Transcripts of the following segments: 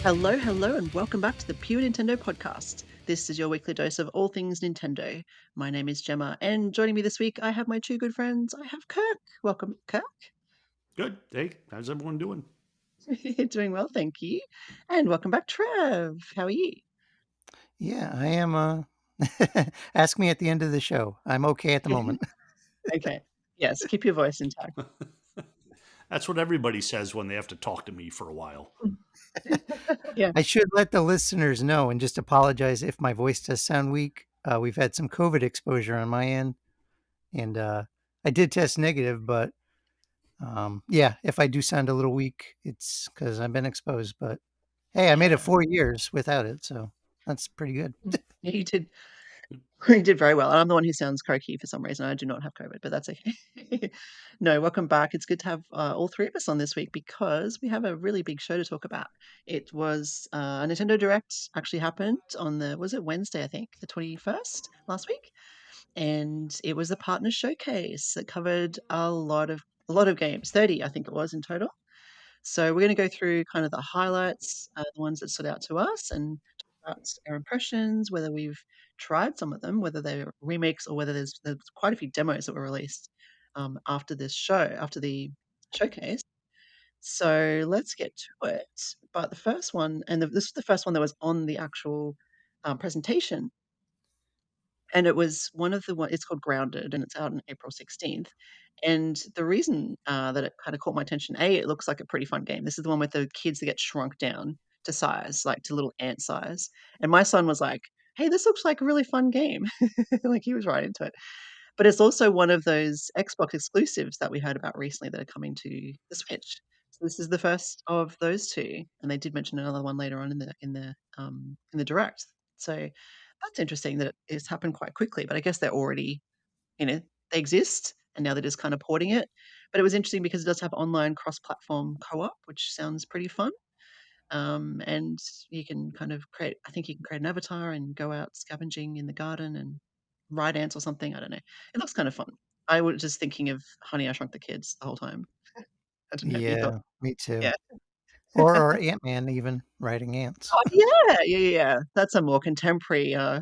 Hello, hello, and welcome back to the Pure Nintendo podcast. This is your weekly dose of all things Nintendo. My name is Jemma, and joining me this week, I have my two good friends. I have Kirk. Welcome, Kirk. Good. Hey, how's everyone doing? Doing well, thank you. And welcome back, Trev. How are you? Yeah, I am. Ask me at the end of the show. I'm okay at the moment. Okay. Yes, keep your voice intact. That's what everybody says when they have to talk to me for a while. Yeah. I should let the listeners know and just apologize if my voice does sound weak. We've had some COVID exposure on my end, and I did test negative, but yeah, if I do sound a little weak, it's because I've been exposed. But hey, I made it Yeah. 4 years without it, so that's pretty good. Yeah, you did. You did very well. I'm the one who sounds croaky for some reason. I do not have COVID, but that's okay. No, welcome back. It's good to have all three of us on this week because we have a really big show to talk about. It was a Nintendo Direct actually happened on was it Wednesday, I think, the 21st last week, and it was a partner showcase that covered a lot of games, 30 I think it was in total. So we're going to go through kind of the highlights, the ones that stood out to us, and talk about our impressions, whether we've tried some of them, whether they're remakes or whether there's quite a few demos that were released after this show, after the showcase. So let's get to it. But the first one, and this was the first one that was on the actual presentation, and it was one of the one. It's called Grounded, and it's out on April 16th. And the reason that it kind of caught my attention, it looks like a pretty fun game. This is the one with the kids that get shrunk down to size, like to little ant size. And my son was like, "Hey, this looks like a really fun game." Like he was right into it. But it's also one of those Xbox exclusives that we heard about recently that are coming to the Switch. So this is the first of those two, and they did mention another one later on in the direct. So that's interesting that it's happened quite quickly. But I guess they're already, you know, they exist, and now they're just kind of porting it. But it was interesting because it does have online cross-platform co-op, which sounds pretty fun. And you can kind of create. I think you can create an avatar and go out scavenging in the garden and ride ants or something. I don't know. It looks kind of fun. I was just thinking of Honey, I Shrunk the Kids the whole time. I don't know if you thought, Yeah, me too. yeah. Or Ant Man even riding ants. Oh, yeah, yeah, yeah, yeah. That's a more contemporary uh,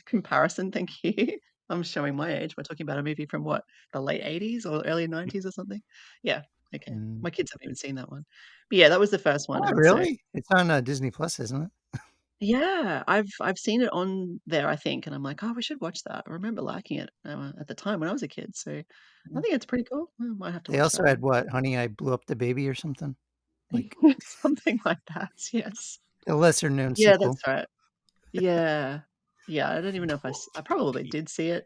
comparison. Thank you. I'm showing my age. We're talking about a movie from what, the late 80s or early 90s or something? Yeah. Okay. Mm. My kids haven't even seen that one. But yeah, that was the first one. Oh, And so really? It's on Disney Plus, isn't it? yeah, I've seen it on there, I think, and I'm like, "Oh, we should watch that." I remember liking it, at the time when I was a kid, so I think it's pretty cool. I might have to They watch also that had one. what? Honey, I Blew Up the Baby or something? Like Something like that, yes. a lesser known Yeah, sequel. that's right. Yeah. Yeah, I don't even know if I probably Okay. did see it.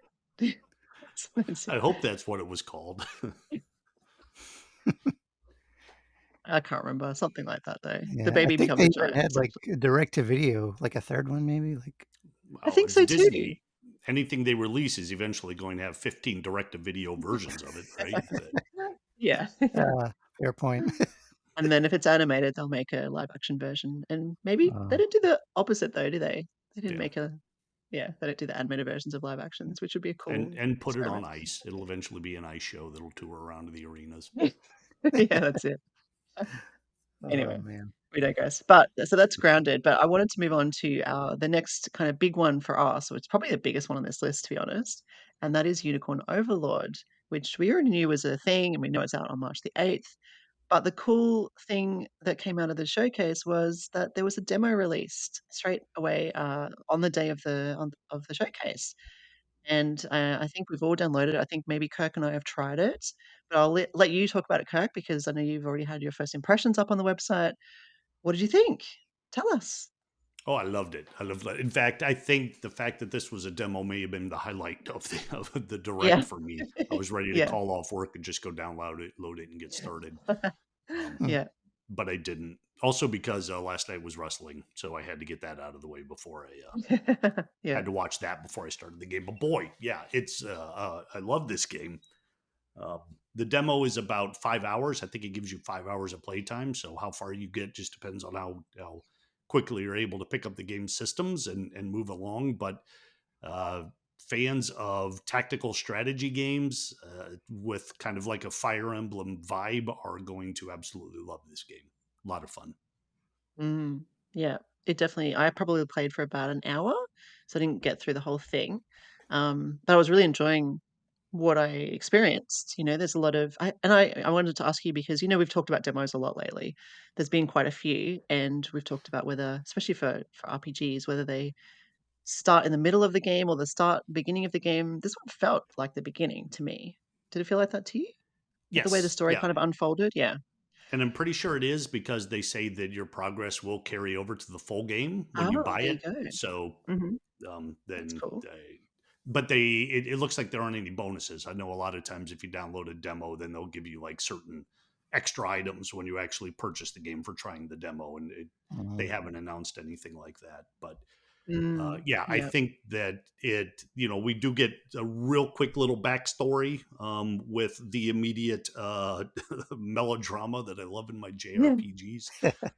So let's see. I hope that's what it was called. I can't remember, something like that, though. The Yeah, I baby think becomes they a even giant, had like essentially. a direct to video, like a third one maybe. Like I Well, think it's so too. Disney. Anything they release is eventually going to have 15 direct-to-video versions of it, right? Yeah. fair point. And then if it's animated, they'll make a live action version, and maybe they Uh, didn't do the opposite though, do they? They didn't Yeah, make a yeah, they don't do the animated versions of live actions, which would be a and cool and put it on experiment. ice. It'll eventually be an ice show that'll tour around to the arenas. Yeah, that's it. oh Anyway, man. we digress. But so that's grounded. But I wanted to move on to the next kind of big one for us, which is probably the biggest one on this list, to be honest, and that is Unicorn Overlord, which we already knew was a thing, and we know it's out on March the 8th. But the cool thing that came out of the showcase was that there was a demo released straight away on the day of the showcase, and I think we've all downloaded it. I think maybe Kirk and I have tried it, but I'll let you talk about it, Kirk, because I know you've already had your first impressions up on the website. What did you think? Tell us. Oh, I loved it. I loved it. In fact, I think the fact that this was a demo may have been the highlight of the direct Yeah, for me. I was ready to yeah, call off work and just go download it, load it, and get started. Um, Hmm. yeah, but I didn't. Also because last night was wrestling, so I had to get that out of the way before I yeah. had to watch that before I started the game. But boy, yeah, it's I love this game. Um, the demo is about 5 hours. I think it gives you 5 hours of playtime. So how far you get just depends on how quickly you're able to pick up the game systems and move along. But uh, fans of tactical strategy games with kind of like a Fire Emblem vibe are going to absolutely love this game. A lot of fun. Mm, yeah, it definitely I probably played for about an hour, so I didn't get through the whole thing. But I was really enjoying what I experienced. There's a lot of I wanted to ask you because, we've talked about demos a lot lately. There's been quite a few, and we've talked about whether, especially for RPGs, whether they start in the middle of the game or the beginning of the game. This one felt like the beginning to me. Did it feel like that to you? Like the way the Yes, story yeah, kind of unfolded? Yeah. and I'm pretty sure it is because they say that your progress will carry over to the full game when you Oh, buy there you it. go. So Mhm. That's then cool. but it looks like there aren't any bonuses. I know a lot of times if you download a demo, then they'll give you like certain extra items when you actually purchase the game for trying the demo, and they Mhm. haven't announced anything like that. But Mm, yeah, I yeah. think that we do get a real quick little backstory with the immediate melodrama that I love in my Yeah. JRPGs.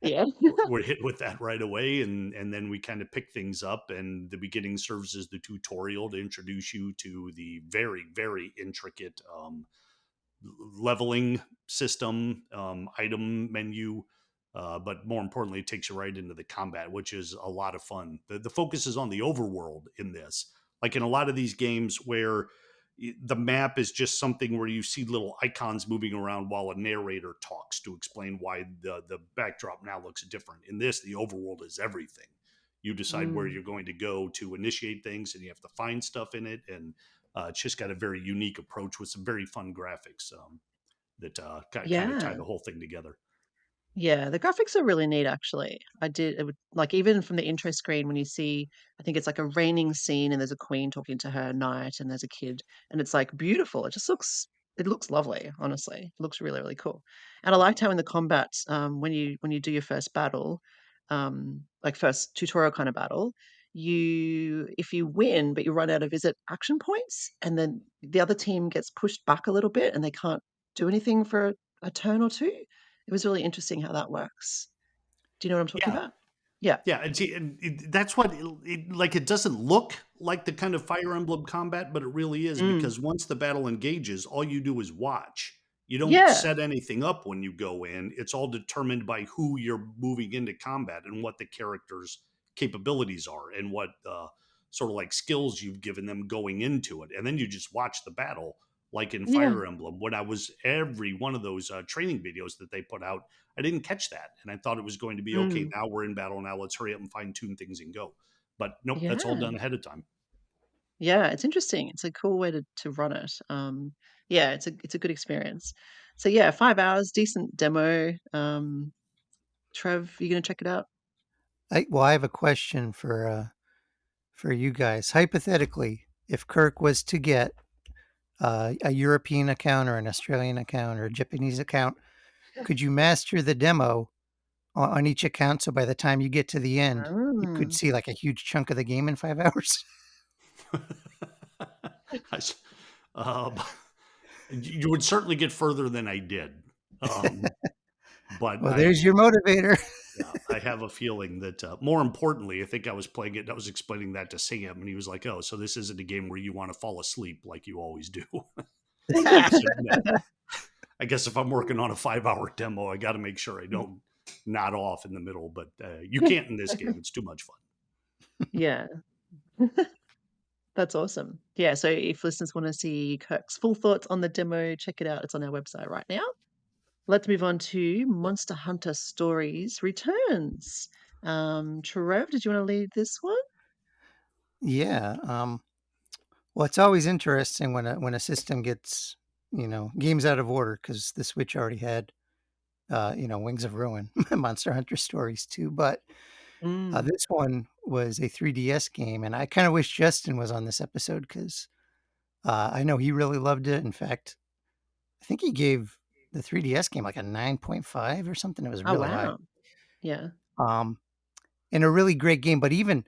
Yeah. We're hit with that right away, and then we kind of pick things up, and the beginning serves as the tutorial to introduce you to the very, very intricate leveling system, item menu, but more importantly, it takes you right into the combat, which is a lot of fun. The focus is on the overworld in this, like in a lot of these games where the map is just something where you see little icons moving around while a narrator talks to explain why the backdrop now looks different. In this, the overworld is everything. You decide where Mm, you're going to go to initiate things, and you have to find stuff in it, and it's just got a very unique approach with some very fun graphics that kind of tie yeah. the whole thing together. Yeah, the graphics are really neat, actually. It would like, even from the intro screen when you see, I think it's like a raining scene and there's a queen talking to her knight and there's a kid, and it's, like, beautiful. It looks lovely, honestly. It looks really, really cool. And I liked how in the combat, when you do your first battle, like first tutorial kind of battle, if you win, but you run out of, is it action points? And then the other team gets pushed back a little bit and they can't do anything for a turn or 2? It was really interesting how that works. Do you know what I'm talking Yeah, about? Yeah. yeah, and see, and that's what like. It doesn't look like the kind of Fire Emblem combat, but it really is Mm. because once the battle engages, all you do is watch. You don't Yeah. set anything up when you go in. It's all determined by who you're moving into combat and what the character's capabilities are and what sort of like skills you've given them going into it, and then you just watch the battle. Like in Yeah. Fire Emblem, when I was every one of those training videos that they put out, I didn't catch that, and I thought it was going to be okay. Mm. Now we're in battle. Now let's hurry up and fine tune things and go. But nope, that's all Yeah. done ahead of time. Yeah, it's interesting. It's a cool way to run it. Yeah, it's a good experience. So yeah, 5 hours, decent demo. Trev, you gonna check it out? I have a question for you guys. Hypothetically, if Kirk was to get a European account or an Australian account or a Japanese account, could you master the demo on each account so by the time you get to the end, you could Ah. see like a huge chunk of the game in 5 hours? I s- um, you would certainly get further than I did. But Well, there's your motivator. yeah, I have a feeling that more importantly, I think I was playing it and I was explaining that to Sam, and he was like, "Oh, so this isn't a game where you want to fall asleep like you always do." I said, "No. I guess if I'm working on a 5 hour demo, I got to make sure I don't nod off in the middle, but you can't in this game. It's too much fun." Yeah, that's awesome. Yeah, so if listeners wanna see Kirk's full thoughts on the demo, check it out. It's on our website right now. Let's move on to Monster Hunter Stories Returns. Trev, did you want to lead this one? Yeah. Well, it's always interesting when a system gets games out of order because the Switch already had Wings of Ruin, Monster Hunter Stories too. But Mm. this one was a 3DS game, and I kind of wish Justin was on this episode because I know he really loved it. In fact, I think he gave the 3DS game like a 9.5 or something. It was Oh, really high. wow. Yeah. Um, and a really great game. But even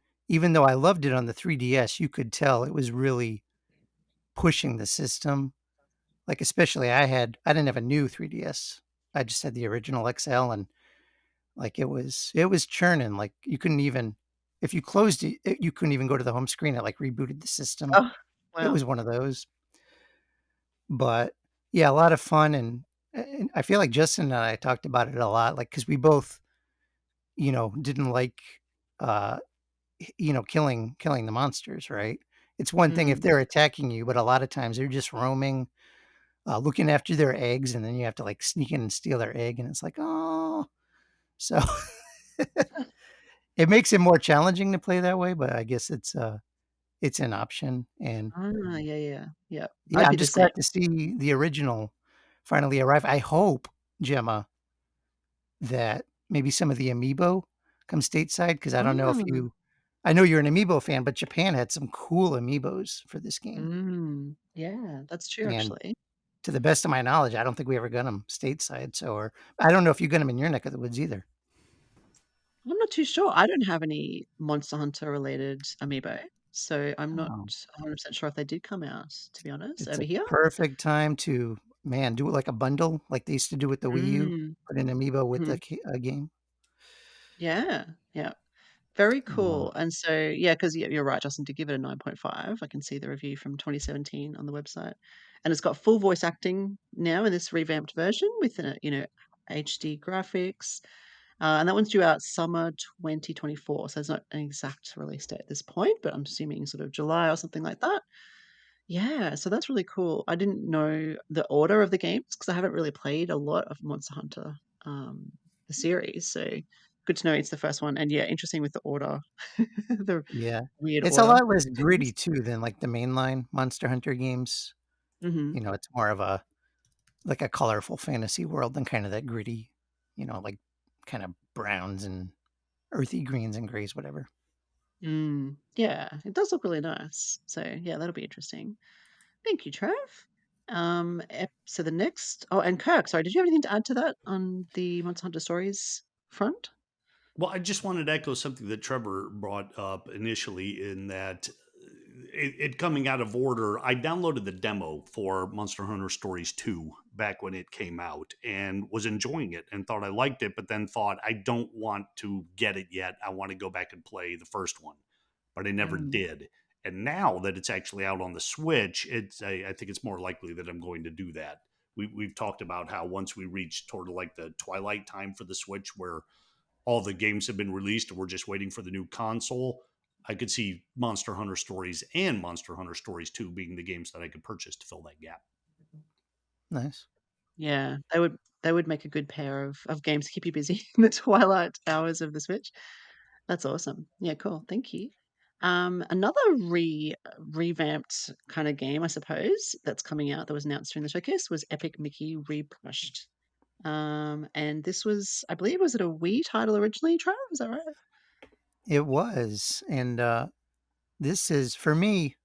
though I loved it on the 3DS, you could tell it was really pushing the system. Like especially I didn't have a new 3DS. I just had the original XL, and like it was churning. Like you couldn't even if you closed it, you couldn't even go to the home screen. It like rebooted the system. Oh, It wow. was one of those. But yeah, a lot of fun, and I feel like Justin and I talked about it a lot, like because we both didn't like, uh, killing the monsters, right? It's one thing if Mm. they're attacking you, but a lot of times they're just roaming, looking after their eggs, and then you have to like sneak in and steal their egg, and it's like, oh, so it makes it more challenging to play that way. But I guess it's an option, and Ah, yeah, yeah, yeah. yeah, I'd I'm be the just same. glad to see the original finally arrive. I hope, Gemma, that maybe some of the amiibo come stateside because I don't know if Ah, I know you're an amiibo fan, but Japan had some cool amiibos for this game, yeah, that's true, and actually. to the best of my knowledge, I don't think we ever got them stateside. So, or I don't know if you got them in your neck of the woods either. I'm not too sure. I don't have any Monster Hunter related amiibo, so I'm not Oh, 100% sure if they did come out, to be honest, it's over a here. perfect time to, man, do it like a bundle, like they used to do with the Wii U. Mm, Put an amiibo with mhm. a game. Yeah, yeah. Very Um, cool. And so, yeah, because you're right, Justin, to give it a 9.5. I can see the review from 2017 on the website. And it's got full voice acting now in this revamped version with, HD graphics. And that one's due out summer 2024. So it's not an exact release date at this point, but I'm assuming sort of July or something like that. Yeah, so that's really cool. I didn't know the order of the games because I haven't really played a lot of Monster Hunter, um, the series. So good to know it's the first one. And yeah, interesting with the order, the yeah, weird it's a order lot less of gritty things. too than like the mainline Monster Hunter games. Hmm. It's more of a like a colorful fantasy world than kind of that gritty, like kind of browns and earthy greens and grays, whatever. Yeah, it does look really nice. So yeah, that'll be interesting. Thank you, Trev. So the next, oh, and Kirk, sorry, did you have anything to add to that on the Monster Hunter Stories front? Well, I just wanted to echo something that Trevor brought up initially in that it coming out of order. I downloaded the demo for Monster Hunter Stories 2 back when it came out and was enjoying it and thought I liked it, but then thought I don't want to get it yet. I want to go back and play the first one, but I never Mm. did. And now that it's actually out on the Switch, I think it's more likely that I'm going to do that. We've talked about how once we reach toward like the twilight time for the Switch, where all the games have been released and we're just waiting for the new console, I could see Monster Hunter Stories and Monster Hunter Stories 2 being the games that I could purchase to fill that gap. Nice. Yeah, they would make a good pair of games to keep you busy in the twilight hours of the Switch. That's awesome. Yeah, cool. Thank you. Another revamped kind of game, I suppose, that's coming out that was announced during the showcase was Epic Mickey Rebrushed. And this was, I believe, was it a Wii title originally, Trav? Is that right? It was. And this is, for me,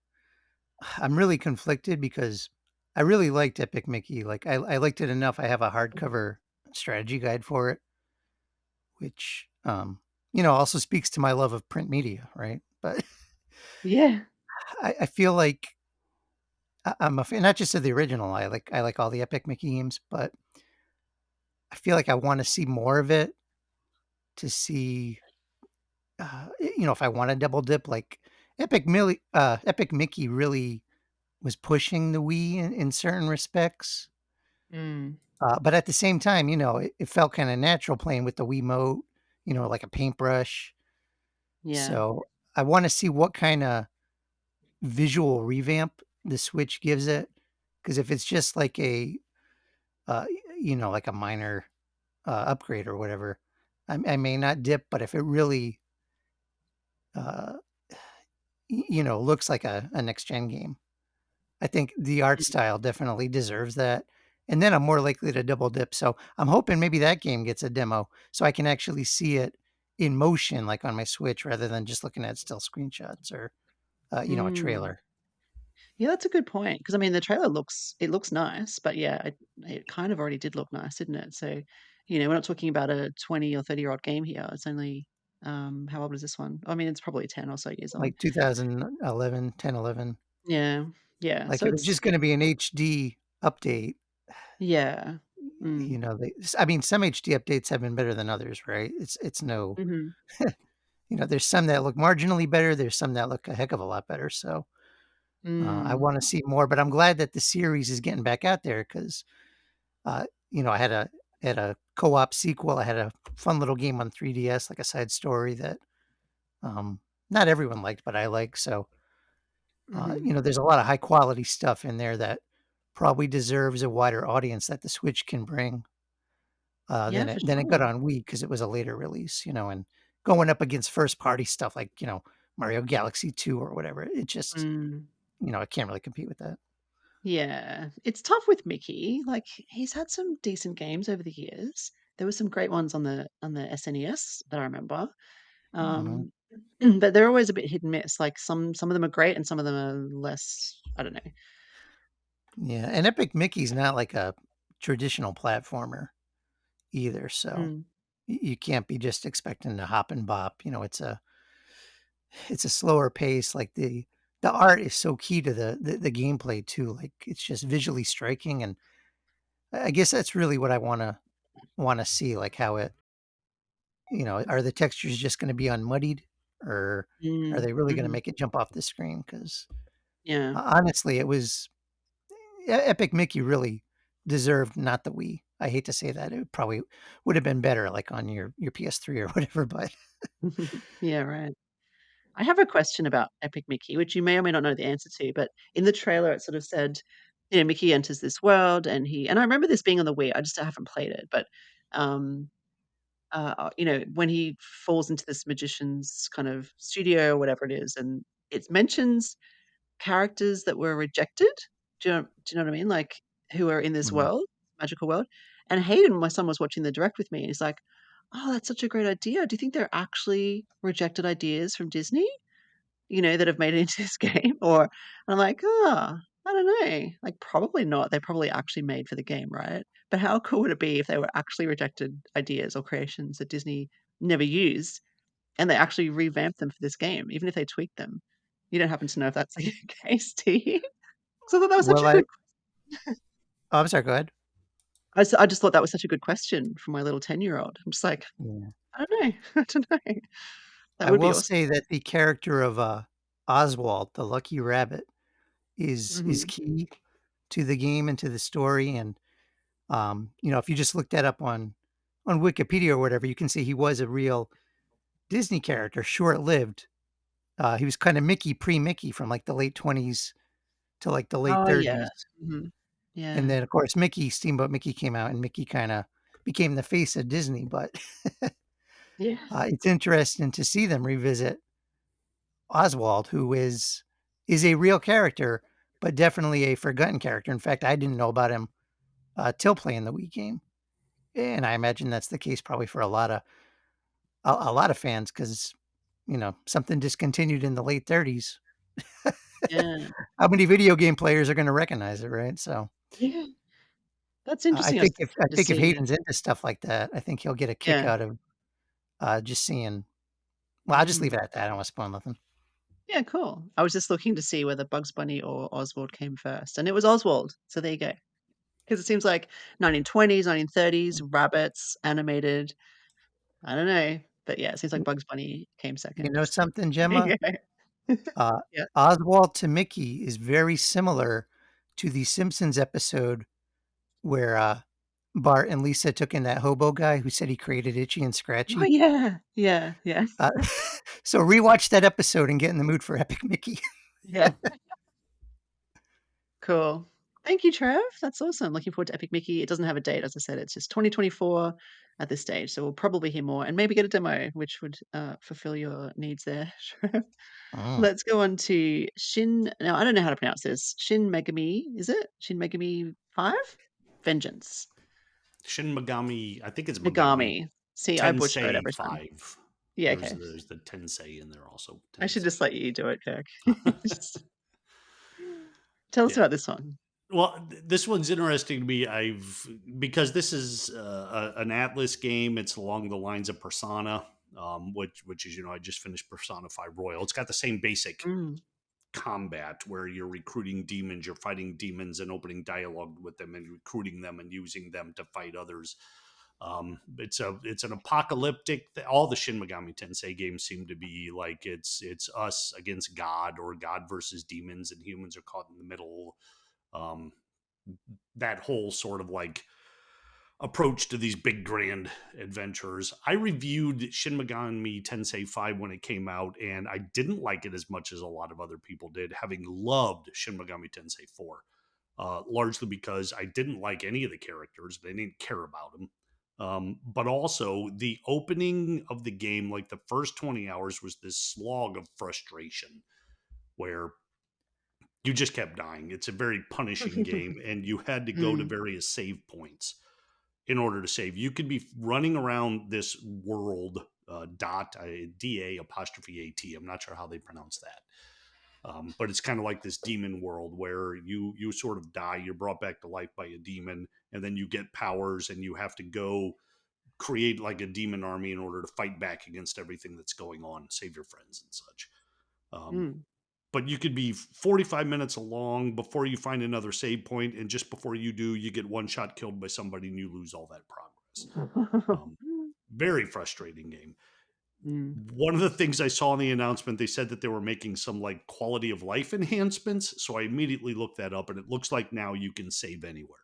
I'm really conflicted because I really liked Epic Mickey. Like, I liked it enough. I have a hardcover strategy guide for it, which, also speaks to my love of print media, right? But Yeah. I feel like I'm a fan, not just of the original. I like all the Epic Mickey games, but I feel like I want to see more of it to see, if I want to double dip, like Epic Mickey really was pushing the Wii in certain respects. Mm, But at the same time, it felt kind of natural playing with the Wiimote, like a paintbrush. yeah. So I want to see what kind of visual revamp the Switch gives it. Because if it's just like uh, like a minor upgrade or whatever, I may not dip. But if it really, uh, looks like a next gen game, I think the art Mm, style definitely deserves that. And then I'm more likely to double dip. So I'm hoping maybe that game gets a demo so I can actually see it in motion, like on my Switch, rather than just looking at still screenshots or, a mm. trailer. Yeah, that's a good point. Because I mean, the trailer looks nice, but yeah, it kind of already did look nice, didn't it? So, we're not talking about a 20 or 30-year-old game here. It's only, how old is this one? I mean, it's probably 10 or so years old. Like 2011, 10, 11. Yeah, yeah. Like So if it's it's just going to be an HD update, yeah. Mm, I mean, some HD updates have been better than others, right? It's no, mhm, there's some that look marginally better. There's some that look a heck of a lot better. So I mm, want to see more, but I'm glad that the series is getting back out there because, I had a co-op sequel. I had a fun little game on 3DS, like a side story that um, not everyone liked, but I like. So Hmm. there's a lot of high quality stuff in there that probably deserves a wider audience that the Switch can bring Yeah, than for it got sure. on Wii because it was a later release. And going up against first party stuff like Mario Galaxy 2 or whatever, it just Mm. I can't really compete with that. Yeah, it's tough with Mickey. Like he's had some decent games over the years. There were some great ones on the SNES that I remember. Mhm. Um, but they're always a bit hit and miss. Like some of them are great and some of them are less. I don't know. Yeah, and Epic Mickey's not like a traditional platformer either, so Mm, you can't be just expecting to hop and bop. It's a slower pace. Like the art is so key to the gameplay too. Like it's just visually striking, and I guess that's really what I want to see. Like how it, are the textures just going to be unmuddied, or are mm, they really going to mhm. make it jump off the screen? Because Yeah, honestly, it was Epic Mickey really deserved not the Wii. I hate to say that. It probably would have been better, like on your PS3 or whatever. But yeah, right. I have a question about Epic Mickey, which you may or may not know the answer to, but in the trailer it sort of said, Mickey enters this world and I remember this being on the Wii. I just haven't played it, but um when he falls into this magician's kind of studio or whatever it is, and it mentions characters that were rejected. Do you know what I mean? Like who are in this Mhm. world, magical world. And Hayden, my son, was watching the direct with me, and he's like, "Oh, that's such a great idea. Do you think they're actually rejected ideas from Disney? That have made it into this game?" Or and I'm like, "Oh, I don't know. Like, probably not. They're probably actually made for the game, right? But how cool would it be if they were actually rejected ideas or creations that Disney never used, and they actually revamped them for this game, even if they tweaked them?" You don't happen to know if that's the case, do you? So I thought that was such Well, a good I'm sorry. Go ahead. I just thought that was such a good question for my little 10-year-old. I'm just like, Yeah. "I don't know. I don't know." That I would be will awesome. say that the character of Oswald, the lucky rabbit, is Mhm. key to the game and to the story. And if you just look that up on Wikipedia or whatever, you can see he was a real Disney character, short lived. He was kind of Mickey pre Mickey from like the late 20s to like the late Oh, yeah. 30s. Mhm. And Yeah. then, of course, Steamboat Mickey came out, and Mickey kind of became the face of Disney. But Yeah. it's interesting to see them revisit Oswald, who is a real character, but definitely a forgotten character. In fact, I didn't know about him till playing the Wii game, and I imagine that's the case probably for a lot of fans because something discontinued in the late 30s. Yeah. How many video game players are going to recognize it, right? So Yeah. That's I interesting. I was think looking to if see. Hayden's into stuff like that, I think he'll get a kick Yeah. out of just seeing. Well, I'll just leave Mhm. it at that. I don't want to spoil nothing. Yeah, cool. I was just looking to see whether Bugs Bunny or Oswald came first, and it was Oswald, so there you go. Because it seems like 1920s, 1930s, rabbits, animated. I don't know, but yeah, it seems like You Bugs Bunny came you second. know something, Gemma? Yeah. Uh, Yeah. Oswald to Mickey is very similar to the Simpsons episode where Bart and Lisa took in that hobo guy who said he created Itchy and Oh, Scratchy. yeah. Yeah, yeah, Uh, so rewatch that episode and get in the mood for Epic Mickey. yeah. Cool. Thank you, Trev. That's awesome. Looking forward to Epic Mickey. It doesn't have a date, as I said. It's just 2024 at this stage, so we'll probably hear more and maybe get a demo, which would fulfill your needs there, Trev. Mm. Let's go on to Shin. Now, I don't know how to pronounce this. Shin Megami, is it? Shin Megami 5? Vengeance. Shin Megami, I think it's Megami Megami. See, I butcher it Tensei every time. 5. Yeah, okay. There's the Tensei in there also. I should just Tensei. let you do it, Kirk. Just tell us Yeah. about this one. Well, this one's interesting to me. Because this is an Atlas game. It's along the lines of Persona, which is I just finished Persona 5 Royal. It's got the same basic Mm, combat where you're recruiting demons, you're fighting demons and opening dialogue with them and recruiting them and using them to fight others. It's an apocalyptic. All the Shin Megami Tensei games seem to be like it's us against God or God versus demons, and humans are caught in the middle. Um, that whole sort of like approach to these big grand adventures. I reviewed Shin Megami Tensei 5 when it came out, and I didn't like it as much as a lot of other people did, having loved Shin Megami Tensei 4. Largely because I didn't like any of the characters. They didn't care about them. But also, the opening of the game, like the first 20 hours, was this slog of frustration where you just kept dying. It's a very punishing game, and you had to go to Mm. various save points in order to save. You could be running around this world, DA apostrophe AT. I'm not sure how they pronounce that. But it's kind of like this demon world where you sort of die, you're brought back to life by a demon, and then you get powers, and you have to go create like a demon army in order to fight back against everything that's going on, save your friends and such. Um, Mm. but you could be 45 minutes along before you find another save point, and just before you do, you get one shot killed by somebody, and you lose all that progress. Um, Very frustrating game. Mm. One of the things I saw in the announcement, they said that they were making some like quality of life enhancements. So I immediately looked that up, and it looks like now you can save anywhere.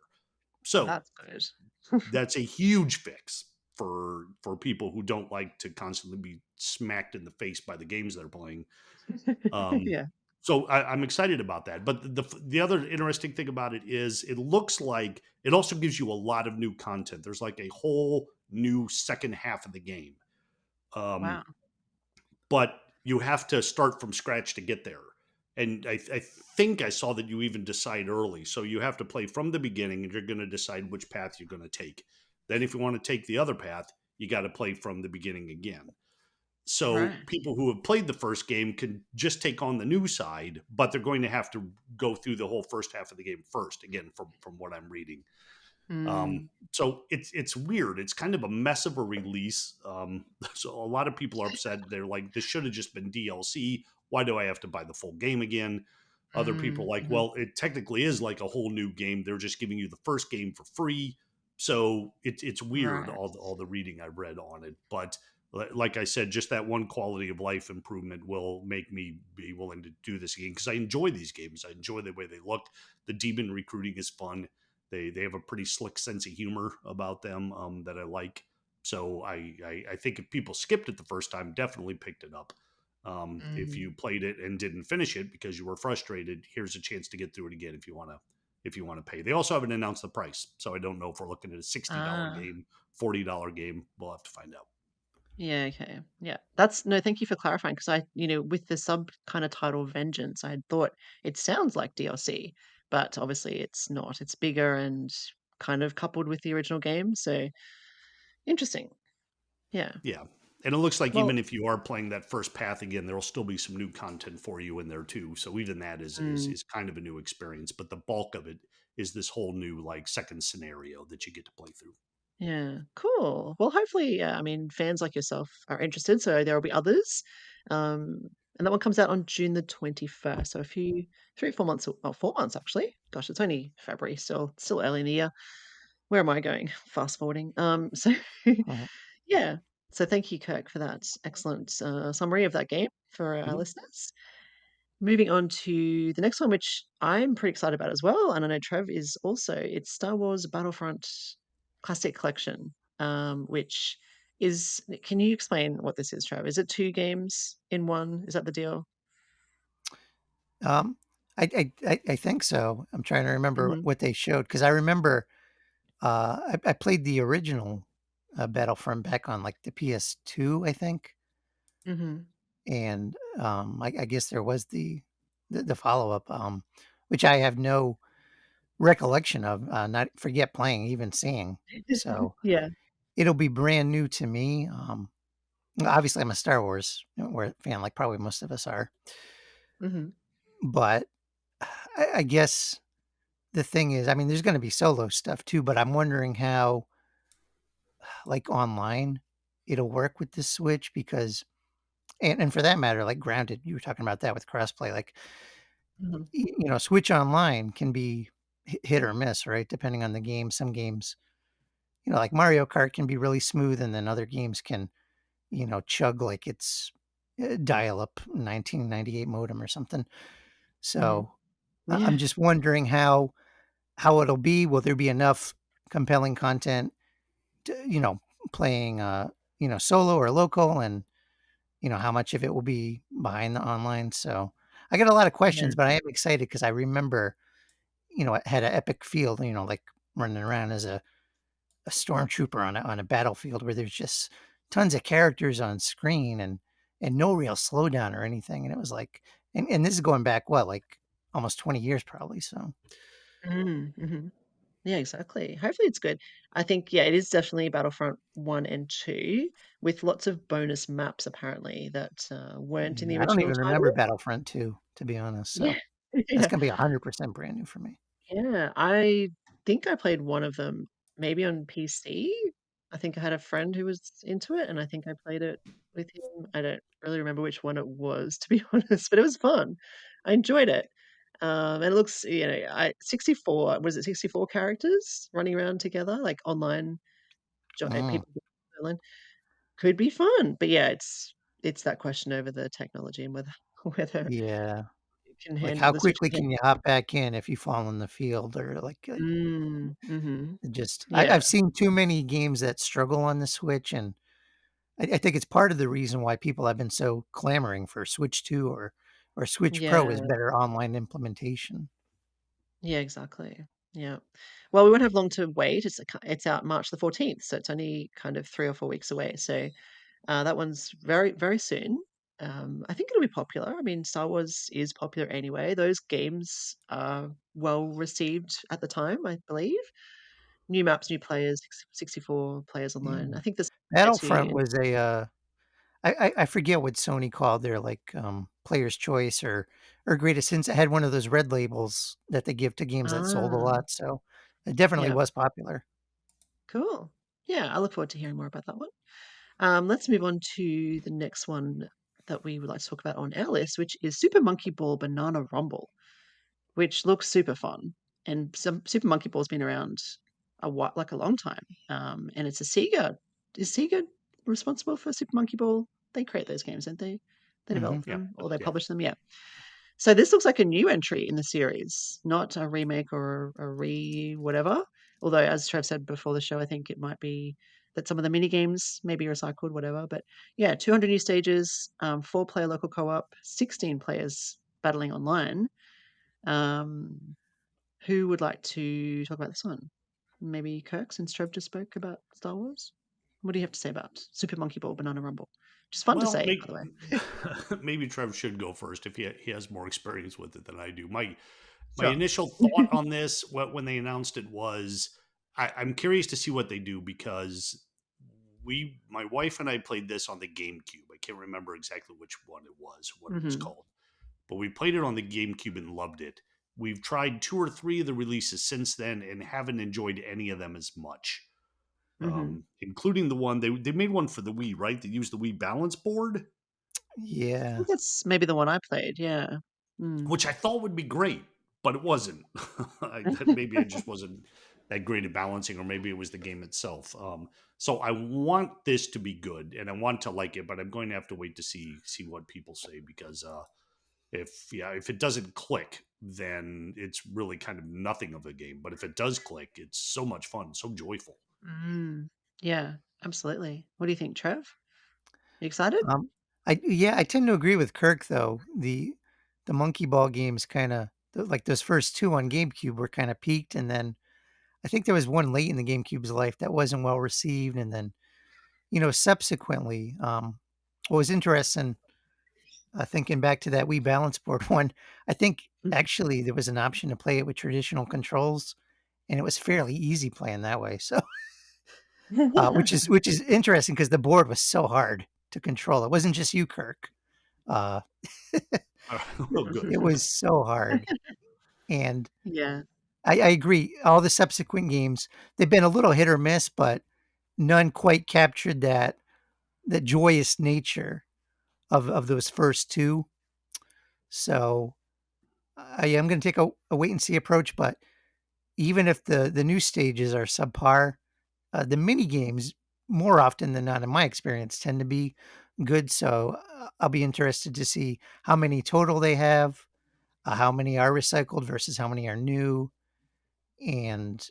So That's good. that's a huge fix for people who don't like to constantly be smacked in the face by the games they're playing. Um, Yeah. so I'm excited about that. But the other interesting thing about it is it looks like it also gives you a lot of new content. There's like a whole new second half of the game. Wow. But you have to start from scratch to get there. And I think I saw that you even decide early. So you have to play from the beginning, and you're going to decide which path you're going to take. Then, if you want to take the other path, you got to play from the beginning again. So Right. people who have played the first game can just take on the new side, but they're going to have to go through the whole first half of the game first, again, from what I'm reading. Mm. So it's weird. It's kind of a mess of a release. So a lot of people are upset. They're like, this should have just been DLC. Why do I have to buy the full game again? Other people Mm. are like, Mhm. well, it technically is like a whole new game. They're just giving you the first game for free. So it's weird, Right. all the reading I've read on it. But like I said, just that one quality of life improvement will make me be willing to do this again, because I enjoy these games. I enjoy the way they look. The demon recruiting is fun. They have a pretty slick sense of humor about them, that I like. So I think if people skipped it the first time, definitely picked it up. If you Mm. played it and didn't finish it because you were frustrated, here's a chance to get through it again if you want to pay. They also haven't announced the price, so I don't know if we're looking at a $60 Ah. game, $40 game. We'll have to find out. Yeah, okay. Yeah. That's no, thank you for clarifying because with the sub kind of title Vengeance, I had thought it sounds like DLC, but obviously it's not. It's bigger and kind of coupled with the original game. So interesting. Yeah. Yeah. And it looks like Well, even if you are playing that first path again, there'll still be some new content for you in there too. So even that mm, is kind of a new experience, but the bulk of it is this whole new like second scenario that you get to play through. yeah, cool. Well, hopefully, yeah, I mean, fans like yourself are interested, so there will be others. Um, and that one comes out on June the 21st. So a few, 3 or 4 months, well, 4 months actually. Gosh, it's only February, still early in the year. Where am I going? Fast forwarding. So Mhm. yeah. So thank you, Kirk, for that excellent summary of that game for our Mhm. listeners. Moving on to the next one, which I'm pretty excited about as well, and I know Trev is also. It's Star Wars Battlefront Classic Collection, which is. Can you explain what this is, Trev? Is it two games in one? Is that the deal? Um, I think so. I'm trying to remember Hmm. what they showed because I remember I played the original Battlefront back on like the PS2, I think, Hmm. and I guess there was the follow up, which I have no recollection of. Not forget playing, even seeing. So Yeah. it'll be brand new to me. Obviously, I'm a Star Wars fan, like probably most of us are. Hmm. But I guess the thing is, I mean, there's going to be solo stuff too. But I'm wondering how, like online, it'll work with the Switch because, and for that matter, like Grounded, you were talking about that with crossplay. Like, Hmm. Switch online can be hit or miss, right? Depending on the game. Some games, like Mario Kart can be really smooth, and then other games can, chug like it's dial up 1998 modem or something. Hmm. So I'm Yeah. just wondering how it'll be. Will there be enough compelling content you know, playing, solo or local, and how much of it will be behind the online. So I got a lot of Yeah. questions, but I am excited because I remember, it had an epic feel, like running around as a stormtrooper on a battlefield where there's just tons of characters on screen and no real slowdown or anything. And it was like, and this is going back what, like almost 20 years probably. So Mhm. Yeah, exactly. Hopefully it's good. I think, yeah, it is definitely Battlefront 1 and 2 with lots of bonus maps apparently that, weren't in the yeah, I don't original even remember title. Battlefront 2, to be honest. Yeah. So that's Yeah. gonna be 100% brand new for me. Yeah, I think I played one of them maybe on PC. I think I had a friend who was into it, and I think I played it with him. I don't really remember which one it was, to be honest, but it was fun. I enjoyed it. And it looks, 64, was it 64 characters running around together, like online, Mm, people online? Could be fun. But yeah, it's that question over the technology and whether whether yeah. it can Like, handle how the Switch quickly can can you hop back in if you fall in the field, or Mhm. just Yeah. I've seen too many games that struggle on the Switch, and I think it's part of the reason why people have been so clamoring for Switch 2 or Switch Pro is Yeah. better online implementation. Yeah, exactly. Yeah. Well, we won't have long to wait. It's out March the 14th, so it's only kind of 3 or 4 weeks away. So, that one's very, very soon. I think it'll be popular. I mean, Star Wars is popular anyway. Those games are well received at the time, I believe. New maps, new players, 64 players online. Yeah. I think there's there Battlefront too. was I forget what Sony called their, like, Player's Choice or Greatest Hits. It had one of those red labels that they give to games that sold a Ah, lot, so it definitely yeah, was popular. cool. Yeah, I look forward to hearing more about that one. Let's move on to the next one that we would like to talk about on our list, which is Super Monkey Ball Banana Rumble, which looks super fun. And some Super Monkey Ball's been around like a long time. And it's a Sega. Is Sega responsible for Super Monkey Ball? They create those games, don't they? They develop Mhm. Yeah, them or they yeah. publish them. Yeah. So this looks like a new entry in the series, not a remake or a re whatever. Although, as Trev said before the show, I think it might be that some of the mini games may be recycled, whatever. But yeah, 200 new stages, 4-player local co-op, 16 players battling online. Um, who would like to talk about this one? Maybe Kirk, since Trev just spoke about Star Wars. What do you have to say about Super Monkey Ball Banana Rumble? Which is fun to Well, say, by maybe the way. maybe Trev should go first if he has more experience with it than I do. My Sure. initial thought on this when they announced it was I'm curious to see what they do because my wife and I played this on the GameCube. I can't remember exactly which one it was, what it was Hmm. called, but we played it on the GameCube and loved it. We've tried two or three of the releases since then and haven't enjoyed any of them as much, Hmm. including the one they made one for the Wii, right? They used the Wii balance board, I Yeah. think that's maybe the one I played, yeah. Mm. which I thought would be great, but it wasn't. Maybe I just wasn't that great at balancing, or maybe it was the game itself. So I want this to be good, and I want to like it, but I'm going to have to wait to see what people say because if it doesn't click, then it's really kind of nothing of a game. But if it does click, it's so much fun, so joyful. Mm. Yeah, absolutely. What do you think, Trev? You excited? Um, I tend to agree with Kirk though. The monkey ball games kinda like those first 2 on GameCube were kinda peaked, and then I think there was one late in the GameCube's life that wasn't well received, and then, subsequently, what was interesting, thinking back to that Wii Balance Board one, I think Mhm. actually there was an option to play it with traditional controls, and it was fairly easy playing that way. So, which is interesting because the board was so hard to control. It wasn't just you, Kirk. Uh, Oh, good. it was so hard, and Yeah. I agree. All the subsequent games, they've been a little hit or miss, but none quite captured that joyous nature of those first 2. So, I am gonna take a wait and see approach, but even if the new stages are subpar, the mini games more often than not, in my experience, tend to be good. So, I'll be interested to see how many total they have, how many are recycled versus how many are new, and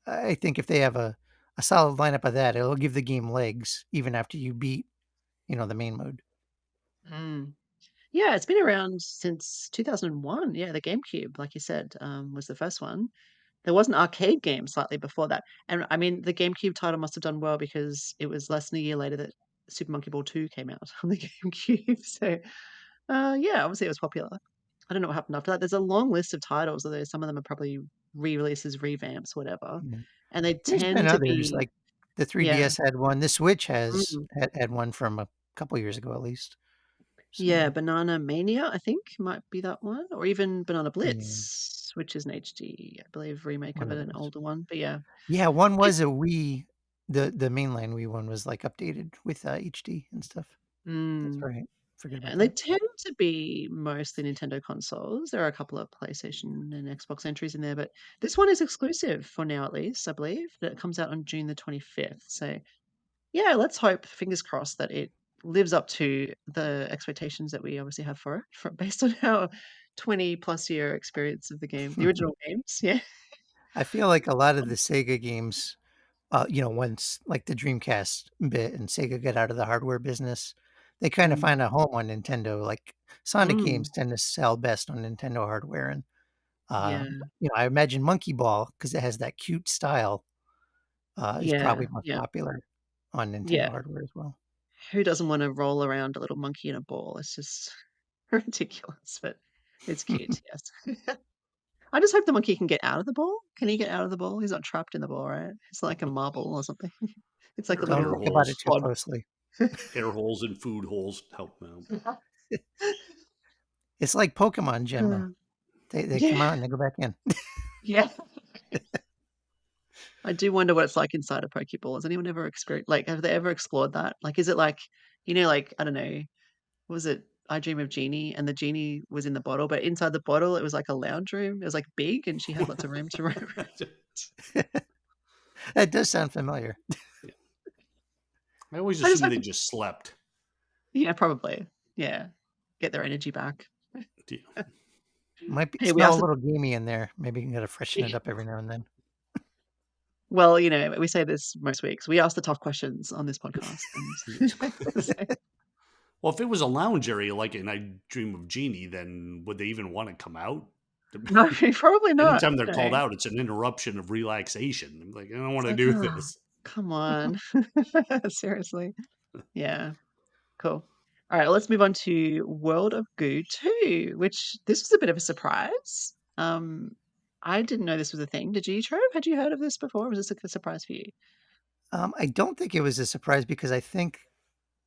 I think if they have a a solid lineup of that, it'll give the game legs even after you beat, the main mode. Mm. Yeah, it's been around since 2001. Yeah, the GameCube, like you said, was the first one. There was an arcade game slightly before that, and I mean, the GameCube title must have done well because it was less than a year later that Super Monkey Ball 2 came out on the GameCube. So, yeah, obviously it was popular. I don't know what happened after that. There's a long list of titles, although some of them are probably re-releases, revamps, whatever, Yeah. and they There's been tend to others, be like the yeah. 3DS had one. The Switch has Mm. had one from a couple years ago at least. Yeah, So, Banana Mania, I think, might be that one, or even Banana yeah, Blitz, which is an HD, I believe, remake of one of an those. older one, but yeah. Yeah, one They was a Wii. The mainline Wii one was, like, updated with, HD and stuff. That's mm, right. Forget about and they that. tend to be mostly Nintendo consoles. There are a couple of PlayStation and Xbox entries in there, but this one is exclusive for now at least, I believe, that comes out on June the 25th, so yeah, let's hope, fingers crossed, that it lives up to the expectations that we obviously have for it, based on our 20+ year experience of the game, the original games. Yeah. I feel like a lot of the Sega games, once, like, the Dreamcast bit and Sega got out of the hardware business, they kinda Mm. find a home on Nintendo, like, Sonic Mm. games tend to sell best on Nintendo hardware, and, Yeah. I imagine Monkey Ball, because it has that cute style, is Yeah. probably most Yeah. popular on Nintendo Yeah. hardware as well. Who doesn't wanna roll around a little monkey in a ball? It's just ridiculous, but it's cute, yes. I just hope the monkey can get out of the ball. Can he get out of the ball? He's not trapped in the ball, right? It's like a marble or something. It's like a Or Don't air little think about it holes, too pod. closely. air holes and food holes help them out. It's like Pokemon Jemma. Mm. They come Yeah. out and they go back in. Yeah. I do wonder what it's like inside a Pokeball. Has anyone ever have they ever explored that? Like, is it like, like, I don't know, was it I Dream of Jeannie and the genie was in the bottle, but inside the bottle it was like a lounge room. It was like big and she had lots of room to roam. That does sound familiar. Yeah. I always I just assumed hope they just slept. yeah, probably. Yeah. Get their energy back. Yeah. Might be Hey, we smell a asked little gamey in there. Maybe you gotta freshen it the up every now and then. well, we say this most weeks. We ask the tough questions on this podcast and so Well, if it was a lounge area like in I Dream of Jeannie, then would they even want to come out? no, probably not, Anytime they're called out, it's an interruption of relaxation. I'm like, I don't It's want to like, do "Oh, this. come on." Seriously. Yeah. Cool. All right, let's move on to World of Goo 2, which this was a bit of a surprise. I didn't know this was a thing. Did you, Trev? Had you heard of this before? Or was this a surprise for you? I don't think it was a surprise because I think,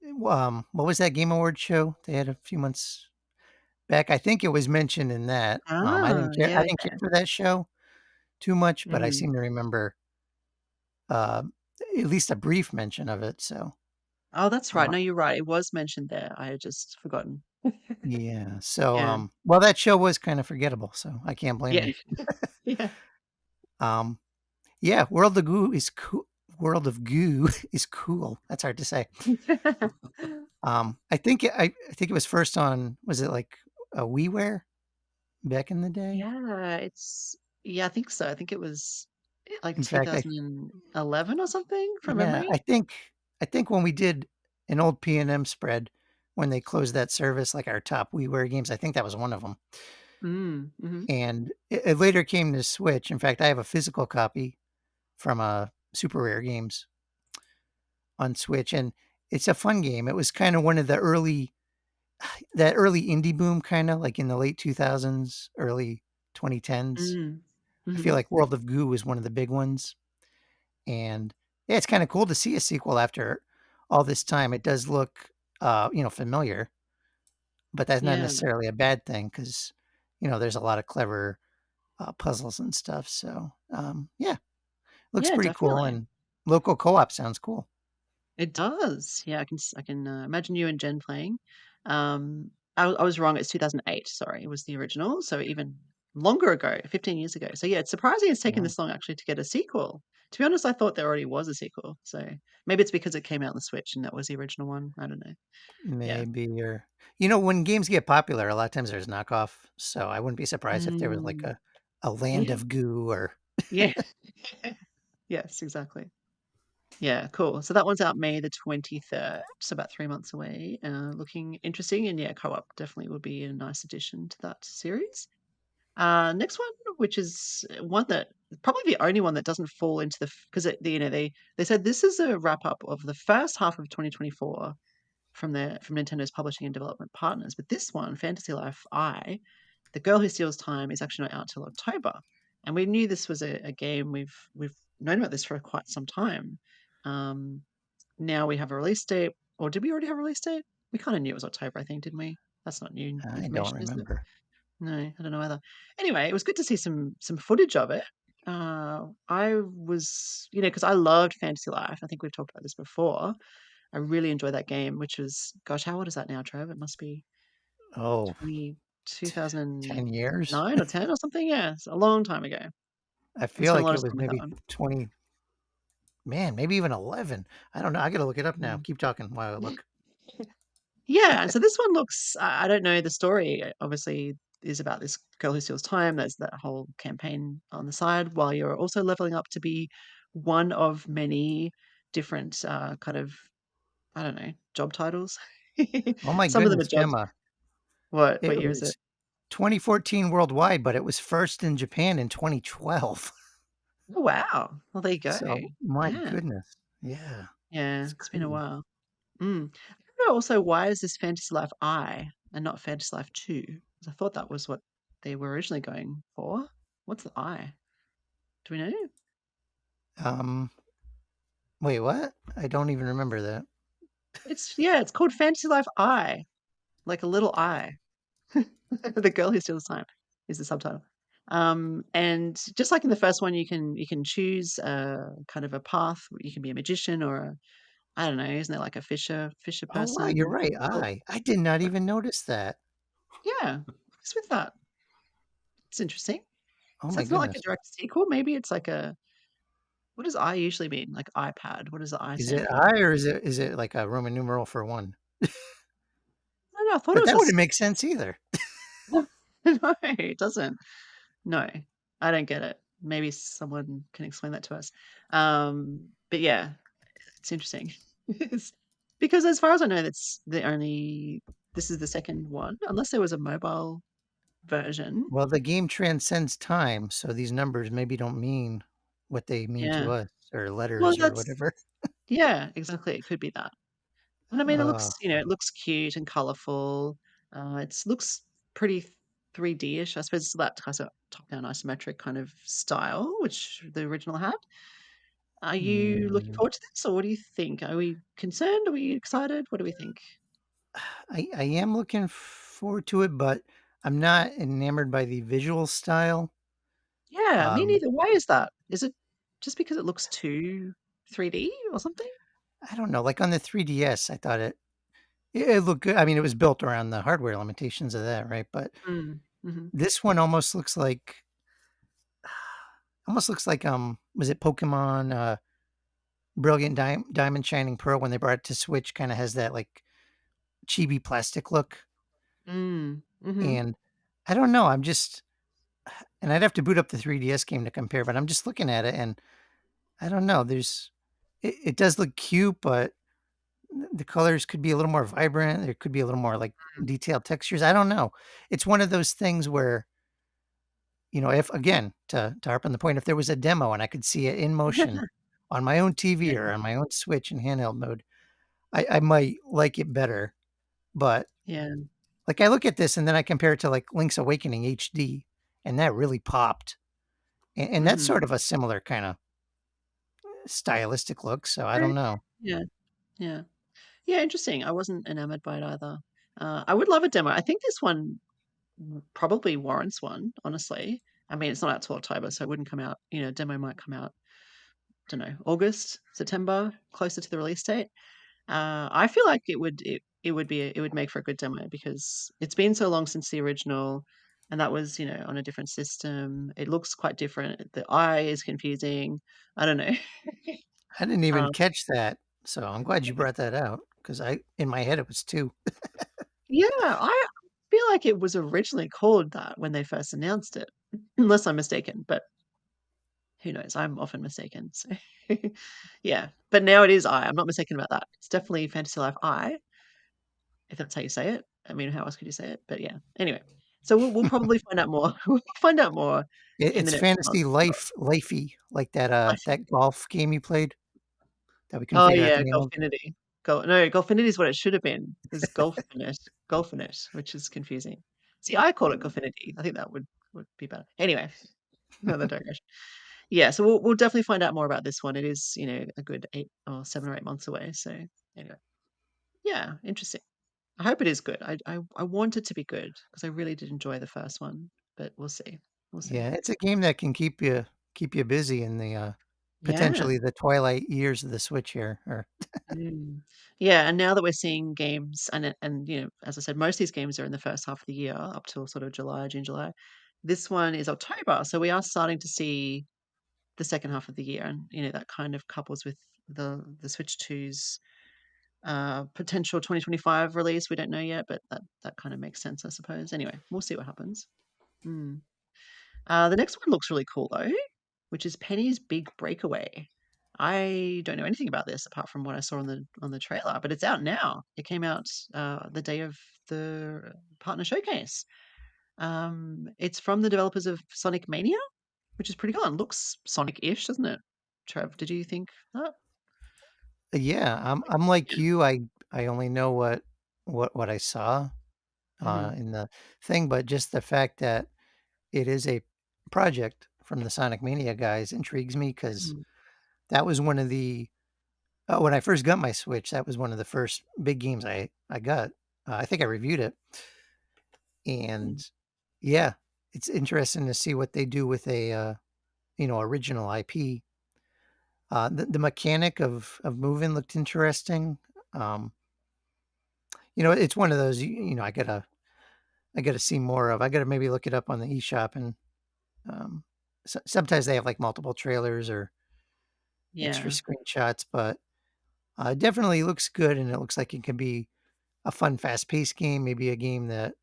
what was that Game Awards show they had a few months back? I think it was mentioned in that. I Ah, didn't care. yeah, I didn't care okay. for that show too much, but I Mm. seem to remember uh, at least a brief mention of it. So, Oh, that's right. uh, No, you're right. It was mentioned there. I had just forgotten. yeah. So, Yeah. well, that show was kind of forgettable. So I can't blame Yeah. you. Yeah. Um, yeah, World of Goo is cool. World of Goo is cool. That's hard to say. I think it was first on, was it like a WiiWare back in the day? Yeah, yeah, I think so. I think it was like In fact, 2011 or something from yeah, memory. I think when we did an old P&M spread when they closed that service, like our top WiiWare games, I think that was one of them. Mm, mhm. And it later came to Switch. In fact, I have a physical copy from Super Rare Games on Switch, and it's a fun game. It was kind of one of the early that early indie boom, kind of like in the late 2000s, early 2010s. Mm. I feel Mhm. like World of Goo was one of the big ones, and yeah, it's kind of cool to see a sequel after all this time. It does look, familiar, but that's not Yeah. necessarily a bad thing because there's a lot of clever puzzles and stuff. So yeah, looks Yeah, pretty cool, definitely. and local co-op sounds cool. It does. Yeah, I can, imagine you and Jen playing. I was wrong, it's 2008, sorry, it was the original, so even longer ago, 15 years ago. So, yeah, it's surprising it's taken Yeah, this long actually to get a sequel. To be honest, I thought there already was a sequel, so maybe it's because it came out on the Switch and that was the original one, I don't know. Yeah. maybe, or when games get popular, a lot of times there's knockoff. So I wouldn't be surprised if there was like Mm. a Land Yeah. of Goo or Yeah. Yes, exactly. Yeah, cool. So that one's out May the 23rd, so about 3 months away. Looking interesting, and yeah, co-op definitely would be a nice addition to that series. Next one, which is one that probably the only one that doesn't fall into the because they said this is a wrap up of the first half of 2024 from Nintendo's publishing and development partners. But this one, Fantasy Life I, The Girl Who Steals Time, is actually not out till October. And we knew this was a game we've known about this for quite some time. Um, Now we have a release date, or did we already have a release date? We kind of knew it was October, I think, didn't we? That's not new I don't information, is it? remember. No, I don't know either. Anyway, it was good to see some footage of it. I was, because I loved Fantasy Life. I think we've talked about this before. I really enjoyed that game, which was, gosh, how old is that now, Trev? It must be Oh, 20, t- 10 years. 2009 or 10 or something. Yeah, it's a long time ago. I I feel spent a like lot it of was time with that maybe one. 20, man, maybe even 11. I don't know. I got to look it up now. Mm. Keep talking while I look. Yeah, and so this one looks, I don't know the story, obviously, is about this girl who steals time. There's that whole campaign on the side while you're also leveling up to be one of many different kind of, I don't know, job titles. Oh my Some of them are goodness, jobs. Gemma. What It year is it? was 2014 worldwide, but it was first in Japan in 2012. Oh, wow. Well, there you go. So, my Yeah. goodness. Yeah, Yeah, it's it's been a crazy. while. Mm. I don't know also why is this Fantasy Life I and not Fantasy Life 2? 'Cause I thought that was what they were originally going for. What's the I? Do we know? Um, Wait, what? I don't even remember that. It's called Fantasy Life I, like a little I. The Girl Who Steals Time is the subtitle. And just like in the first one, you can choose kind of a path. You can be a magician or a, I don't know, isn't there like a fisher Oh, wow, you're person? right. Oh, I did not even notice that. yeah. What's with that? It's interesting. Oh So my it's not like a goodness. direct sequel. Maybe it's like a, what does I usually mean? Like iPad. What does the I Is stand it for? I or is it like a Roman numeral for one? I don't know. I thought it But was that wouldn't just, make sense either. no, it doesn't. No, I don't get it. Maybe someone can explain that to us. But yeah, it's interesting. It's- because as far as I know, this is the second one, unless there was a mobile version. Well, the game transcends time, so these numbers maybe don't mean what they mean Yeah. to us, or Well, letters or that's, whatever. yeah, exactly. It could be that. And I mean, Uh, it looks cute and colorful. It looks pretty 3D-ish. I suppose it's that kind of top-down isometric kind of style, which the original had. Are you looking mm, forward to this, or what do you think? Are we concerned? Are we excited? What do we think? I am looking forward to it, but I'm not enamored by the visual style. Yeah, me Um, neither. Why is that? Is it just because it looks too 3D or something? I don't know. Like on the 3DS, I thought it looked good. I mean, it was built around the hardware limitations of that, right? But Mm, mhm. this one almost looks like was it Pokemon Brilliant Diamond Shining Pearl when they brought it to Switch? Kind of has that like chibi plastic look, Mm, mhm. and I don't know. And I'd have to boot up the 3DS game to compare, but I'm just looking at it, and I don't know. It does look cute, but the colors could be a little more vibrant. There could be a little more like detailed textures. I don't know. It's one of those things where, if again, to harp on the point, if there was a demo and I could see it in motion on my own TV Yeah, or on my own Switch in handheld mode, I might like it better. But yeah. like I look at this and then I compare it to like Link's Awakening HD, and that really popped. And that's Mhm. sort of a similar kind of stylistic look. So I True. don't know. Yeah, yeah. Yeah, interesting. I wasn't enamored by it either. I would love a demo. I think this one probably warrants one, honestly. I mean, it's not out till October, so it wouldn't come out, demo might come out, don't know, August, September, closer to the release date. I feel like it would make for a good demo because it's been so long since the original, and that was, on a different system. It looks quite different. The eye is confusing. I don't know. I didn't even Um, catch that. So I'm glad you brought that out because in my head, it was two. yeah, I feel like it was originally called that when they first announced it, unless I'm mistaken. But Who knows? I'm often mistaken. So yeah, but now it is I. I'm not mistaken about that. It's definitely Fantasy Life I, if that's how you say it. I mean, how else could you say it? But yeah. Anyway, so we'll probably find out more. We'll find out more in the It's next month. fantasy lifey, like I that see. golf game you played that we couldn't Oh figure out yeah, the name of. Golfinity. No, Golfinity is what it should have been. Is Golfinet, which is confusing. See, I call it Golfinity. I think that would be better. Anyway, another digression. Yeah, so we'll definitely find out more about this one. It is, a good 7 or 8 months away. So anyway, yeah, interesting. I hope it is good. I want it to be good because I really did enjoy the first one, but we'll see. We'll see. Yeah, it's a game that can keep you busy in the Yeah. potentially the twilight years of the Switch here. Or Mm. Yeah, and now that we're seeing games and as I said, most of these games are in the first half of the year up till sort of July, June, July. This one is October, so we are starting to see the second half of the year, and that kind of couples with the Switch 2's potential 2025 release. We don't know yet, but that kind of makes sense, I suppose. Anyway, we'll see what happens. Mm. The next one looks really cool though, which is Penny's Big Breakaway. I don't know anything about this apart from what I saw on the trailer, but it's out now. It came out the day of the partner showcase. It's from the developers of Sonic Mania, which is pretty cool and looks Sonic-ish, doesn't it? Trev, did you think that? yeah, I'm like Yeah. you. I only know what I saw Hmm. in the thing, but just the fact that it is a project from the Sonic Mania guys intrigues me because Mm. that was one of the when I first got my Switch, that was one of the first big games I got. I think I reviewed it, and yeah, it's interesting to see what they do with a original IP. The mechanic of moving looked interesting. Um, it's one of those I gotta see more of. I gotta maybe look it up on the eShop and um, sometimes they have like multiple trailers or extra Yeah. screenshots, but definitely looks good and it looks like it can be a fun, fast paced game. Maybe a game that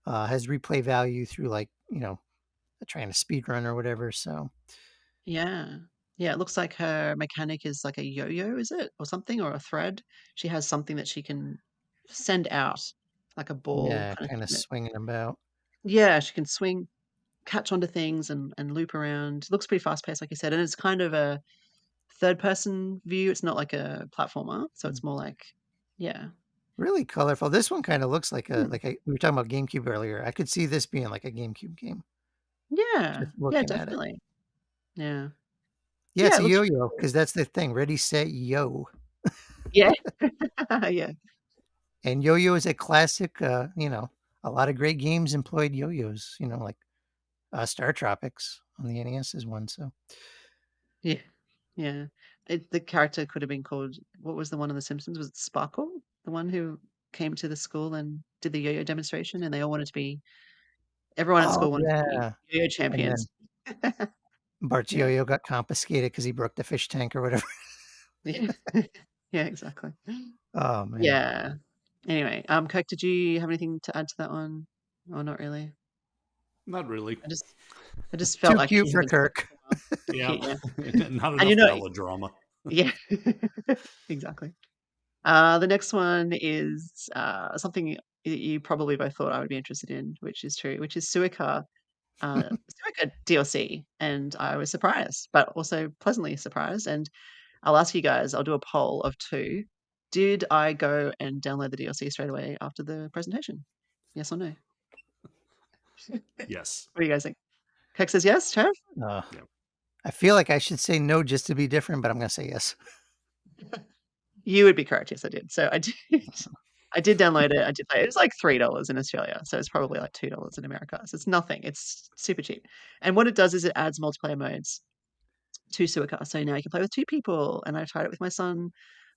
has replay value through like trying to speed run or whatever. So Yeah. Yeah, it looks like her mechanic is like a yo-yo, is it? Or something, or a thread. She has something that she can send out, like a ball yeah, kind of kind of thing. swinging about. Yeah, she can swing, catch onto things and loop around. Looks pretty fast-paced, like you said, and it's kind of a third-person view. It's not like a platformer, so Mm. it's more like, yeah. Really colorful. This one kind of looks like Hmm. we were talking about GameCube earlier. I could see this being like a GameCube game. Yeah. Just Yeah, looking at it. definitely. Yeah. Yeah, Yeah, it's it a looks really yo-yo cool. because that's the thing. Ready, set, yo. Yeah. Yeah. And yo-yo is a classic. A lot of great games employed yo-yos. Like Star Tropics on the NES is one. So Yeah. Yeah. The character could have been called, what was the one on The Simpsons? Was it Sparkle? The one who came to the school and did the yo-yo demonstration, and they all wanted to be, everyone at oh school wanted to be yeah, yo-yo and champions. then Bart's Yeah. yo-yo got confiscated because he broke the fish tank or whatever. Yeah. Yeah, exactly. Oh man, Yeah. Anyway, Kirk, did you have anything to add to that one? Or not really? Not really. I just I just felt too like cute you for haven't spoken Kirk. for a while. Too Yeah, cute, yeah. not And enough melodrama. yeah. Exactly. The next one is something you probably both thought I would be interested in, which is true, which is Suica DLC. And I was surprised, but also pleasantly surprised. And I'll ask you guys, I'll do a poll of two. Did I go and download the DLC straight away after the presentation? Yes or no? Yes. What do you guys think? Kirk says yes, Trev? Uh, Yeah. I feel like I should say no just to be different, but I'm gonna say yes. You would be correct. Yes, I did. So I did. I did download it. I did play it. It was like $3 in Australia, so it's probably like $2 in America. So it's nothing. It's super cheap. And what it does is it adds multiplayer modes to Suica. So now you can play with two people. And I tried it with my son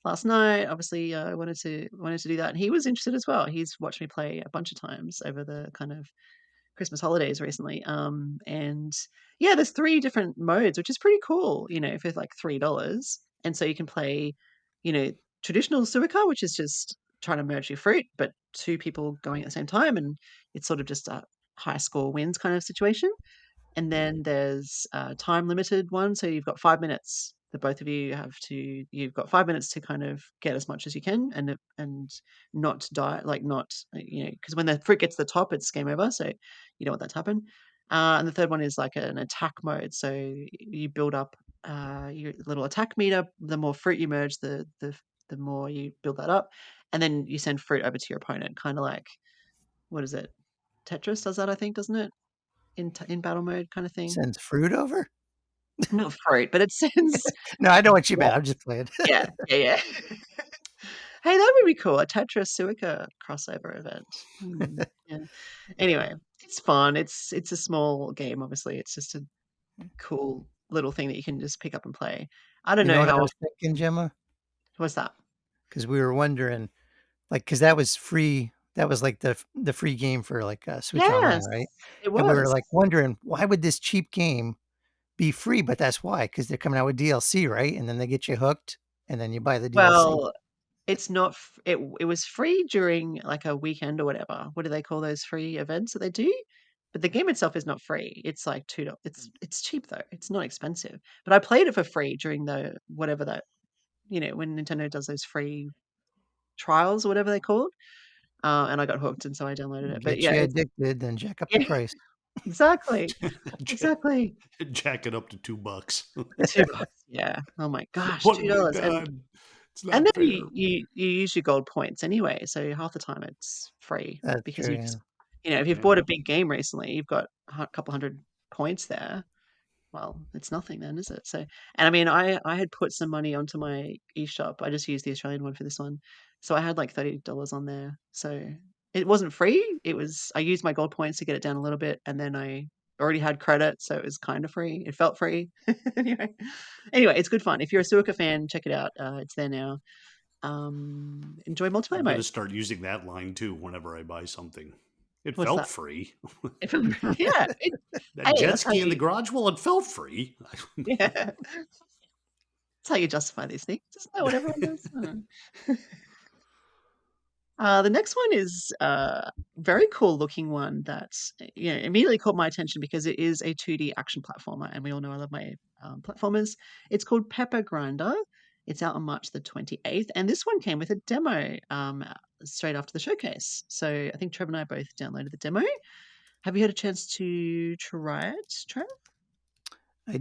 last night. Obviously, I wanted to do that, and he was interested as well. He's watched me play a bunch of times over the kind of Christmas holidays recently. And yeah, there's three different modes, which is pretty cool, for like $3. And so you can play, you know, traditional Suica, which is just trying to merge your fruit, but two people going at the same time. And it's sort of just a high score wins kind of situation. And then there's a time limited one. So you've got 5 minutes. The both of you have to. You've got 5 minutes to kind of get as much as you can, and not die. Like not because when the fruit gets to the top, it's game over. So you don't want that to happen. And the third one is like an attack mode. So you build up your little attack meter. The more fruit you merge, the more you build that up, and then you send fruit over to your opponent. Kind of like what is it? Tetris does that, I think, doesn't it? In battle mode kind of thing. Sends fruit over? Not fruit, but it sends No, I know what you meant. I'm blocks. just playing. Yeah, yeah, yeah. Hey, that would be cool, a Tetris Suica crossover event. Yeah. Anyway, it's fun. It's a small game, obviously. It's just a cool little thing that you can just pick up and play. I don't You know know what I how was often. thinking, Gemma? What's that? Because we were wondering, like, because that was free. That was like the free game for like Switch Online, Yes, right? it And we were was. like wondering why would this cheap game be free? But that's why, because they're coming out with DLC, right? And then they get you hooked, and then you buy the DLC. Well, it's not f it was free during, like, a weekend or whatever. What do they call those free events that they do? But the game itself is not free. It's like $2. It's cheap, though. It's not expensive. But I played it for free during the whatever that when Nintendo does those free trials or whatever they're called, and I got hooked, and so I downloaded it. But Get yeah, you it's addicted, then jack up the yeah, price. exactly, Jack, exactly. jack it up to $2. $2, yeah. Oh my gosh, What have I $2, and done? It's And not then fair. you use your gold points anyway, so half the time it's free That's because true. you Yeah. just if you've Yeah. bought a big game recently, you've got a couple hundred points there. Well, it's nothing then, is it? So, and I mean, I had put some money onto my eShop. I just used the Australian one for this one, so I had like $30 on there. So it wasn't free. It was I used my gold points to get it down a little bit, and then I already had credit, so it was kind of free. It felt free. anyway, it's good fun. If you're a Suica fan, check it out. It's there now. Enjoy multiplayer I'm going to mode. start using that line too whenever I buy something. It What's felt that? free. If yeah, That hey, jet that's how ski in the you garage, well, it felt free. yeah, that's how you justify these things. Isn't that what everyone does? I don't know. The next one is a very cool looking one that's immediately caught my attention because it is a 2D action platformer, and we all know I love my platformers. It's called Pepper Grinder. It's out on March the 28th, and this one came with a demo straight after the showcase. So I think Trev and I both downloaded the demo. Have you had a chance to try it, Trev,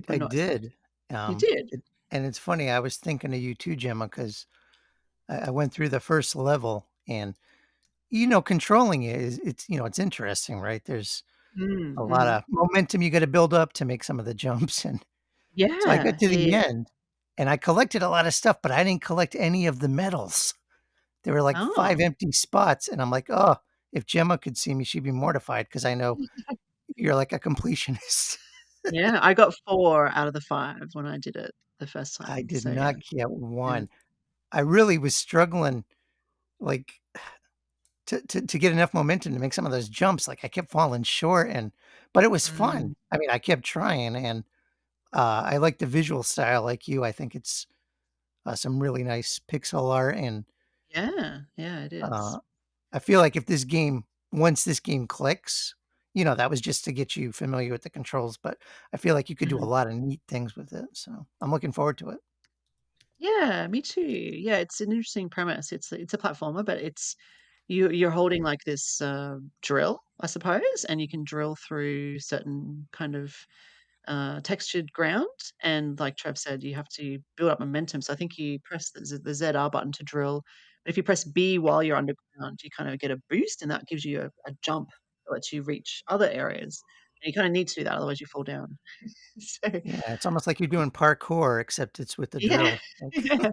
or I not? did. You did? It, and it's funny. I was thinking of you too, Gemma, because I went through the first level, and controlling it is it's interesting, right? There's Mm, a lot mhm. of momentum you got to build up to make some of the jumps, and so I got Yeah, to yeah, the yeah. end, and I collected a lot of stuff, but I didn't collect any of the medals. There were like Oh, 5 empty spots, and I'm like, "Oh, if Gemma could see me, she'd be mortified because I know you're like a completionist." yeah, I got 4 out of the 5 when I did it the first I time, did so yeah, not get yeah. 1. I really was struggling, like, to get enough momentum to make some of those jumps, like, I kept falling short but it was fun. Mm, I mean, I kept trying, and, I like the visual style like you. I think it's, some really nice pixel art, and, yeah, yeah, it is. uh, I feel like if this game once this game clicks, that was just to get you familiar with the controls, but I feel like you could do a Mhm. lot of neat things with it, so I'm looking forward to it. Yeah, me too. Yeah, it's an interesting premise. It's a platformer, but you're holding like this, drill, I suppose, and you can drill through certain kind of textured ground. And like Trev said, you have to build up momentum. So I think you press the ZR button to drill. But if you press B while you're underground, you kind of get a boost, and that gives you a jump that lets you reach other areas. And you kind of need to do that, otherwise you fall down. So Yeah, it's almost like you're doing parkour, except it's with the yeah, drill, like yeah,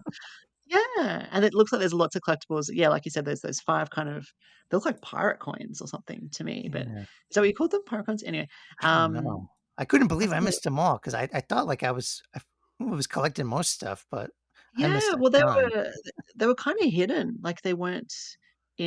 yeah. And it looks like there's lots of collectibles. Yeah, like you said, there's those 5 kind of they look like pirate coins or something to me. But is yeah. that what you called them? Pirate coins? Anyway, I don't know. I couldn't believe that's I cool. missed them all because I thought like I was collecting most stuff, but I Yeah, missed a well, ton. they were kinda hidden, like, they weren't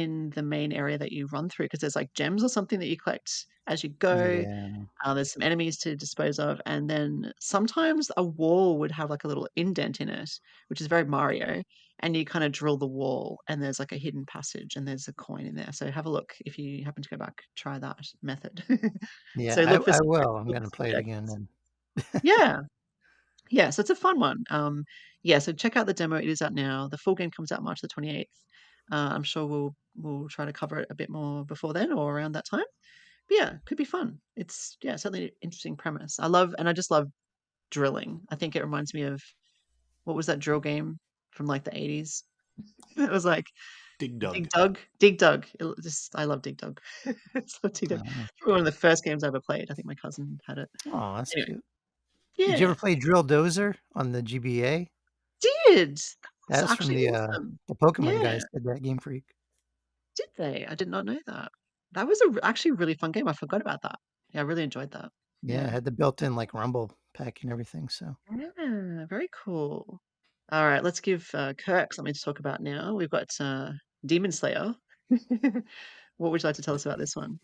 in the main area that you run through because there's like gems or something that you collect as you go. Yeah. There's some enemies to dispose of, and then sometimes a wall would have like a little indent in it, which is very Mario. And you kind of drill the wall, and there's like a hidden passage, and there's a coin in there. So have a look if you happen to go back. Try that method. Yeah, So look for I some will. I'm look gonna for some play it again chests. then. Yeah, yeah. So it's a fun one. Yeah. So check out the demo. It is out now. The full game comes out March the 28th. I'm sure we'll try to cover it a bit more before then or around that time. But yeah, could be fun. It's yeah, certainly an interesting premise. I just love drilling. I think it reminds me of what was that drill game from like the 80s? It was like Dig Dug. Dig Dug. Dig Dug. Just I love Dig Dug. It's love Dig Dug. Oh, Probably one of the first games I ever played. I think my cousin had it. oh, that's Anyway, cute. Did you yeah. ever play Drill Dozer on the GBA? Did. That That's was from actually awesome. the Pokemon Yeah. guys did that, Game Freak. Did they? I did not know that. That was actually a really fun game. I forgot about that. Yeah, I really enjoyed that. Yeah, it Yeah. had the built-in like Rumble pack and everything. So Yeah, very cool. All right, let's give Kirk something to talk about now. We've got Demon Slayer. What would you like to tell us about this one?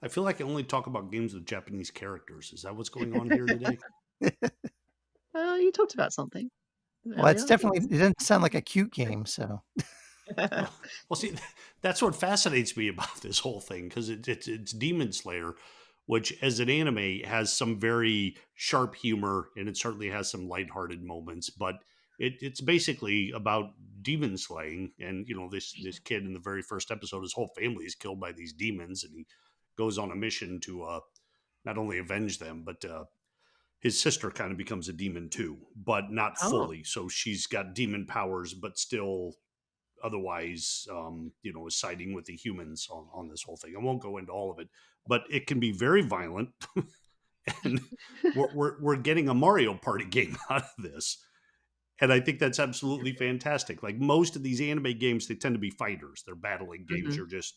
I feel like I only talk about games with Japanese characters. Is that what's going on here today? You talked about something well, it's earlier. definitely it doesn't sound like a cute game. So Oh, well, see, that's what fascinates me about this whole thing because it's Demon Slayer, which as an anime has some very sharp humor and it certainly has some lighthearted moments, but it's basically about demon slaying. And you know, this kid in the very first episode, his whole family is killed by these demons, and he goes on a mission to not only avenge them, but his sister kind of becomes a demon too, but not Oh. fully. So she's got demon powers, but still otherwise, you know, is siding with the humans on this whole thing. I won't go into all of it, but it can be very violent, and we're getting a Mario Party game out of this, and I think that's absolutely fantastic. Like most of these anime games, they tend to be fighters. They're battling games. Mhm. You're just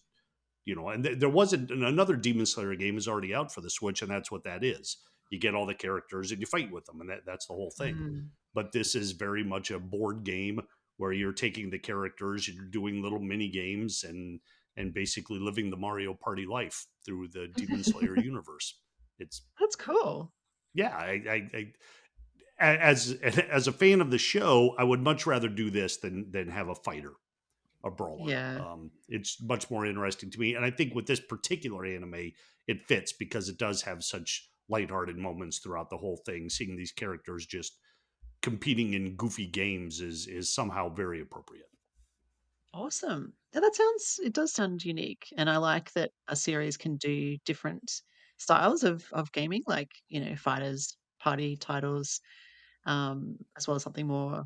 you know, and there wasn't another Demon Slayer game is already out for the Switch, and that's what that is. You get all the characters and you fight with them, and that's the whole thing. Mm. But this is very much a board game where you're taking the characters, you're doing little mini games, and basically living the Mario Party life through the Demon Slayer universe. It's That's cool. yeah, as a fan of the show, I would much rather do this than have a fighter, a brawler. Yeah. It's much more interesting to me, and I think with this particular anime, it fits because it does have such lighthearted moments throughout the whole thing. Seeing these characters just competing in goofy games is somehow very appropriate. Awesome. Yeah, that sounds it does sound unique, and I like that a series can do different styles of gaming, like, fighters, party titles, as well as something more,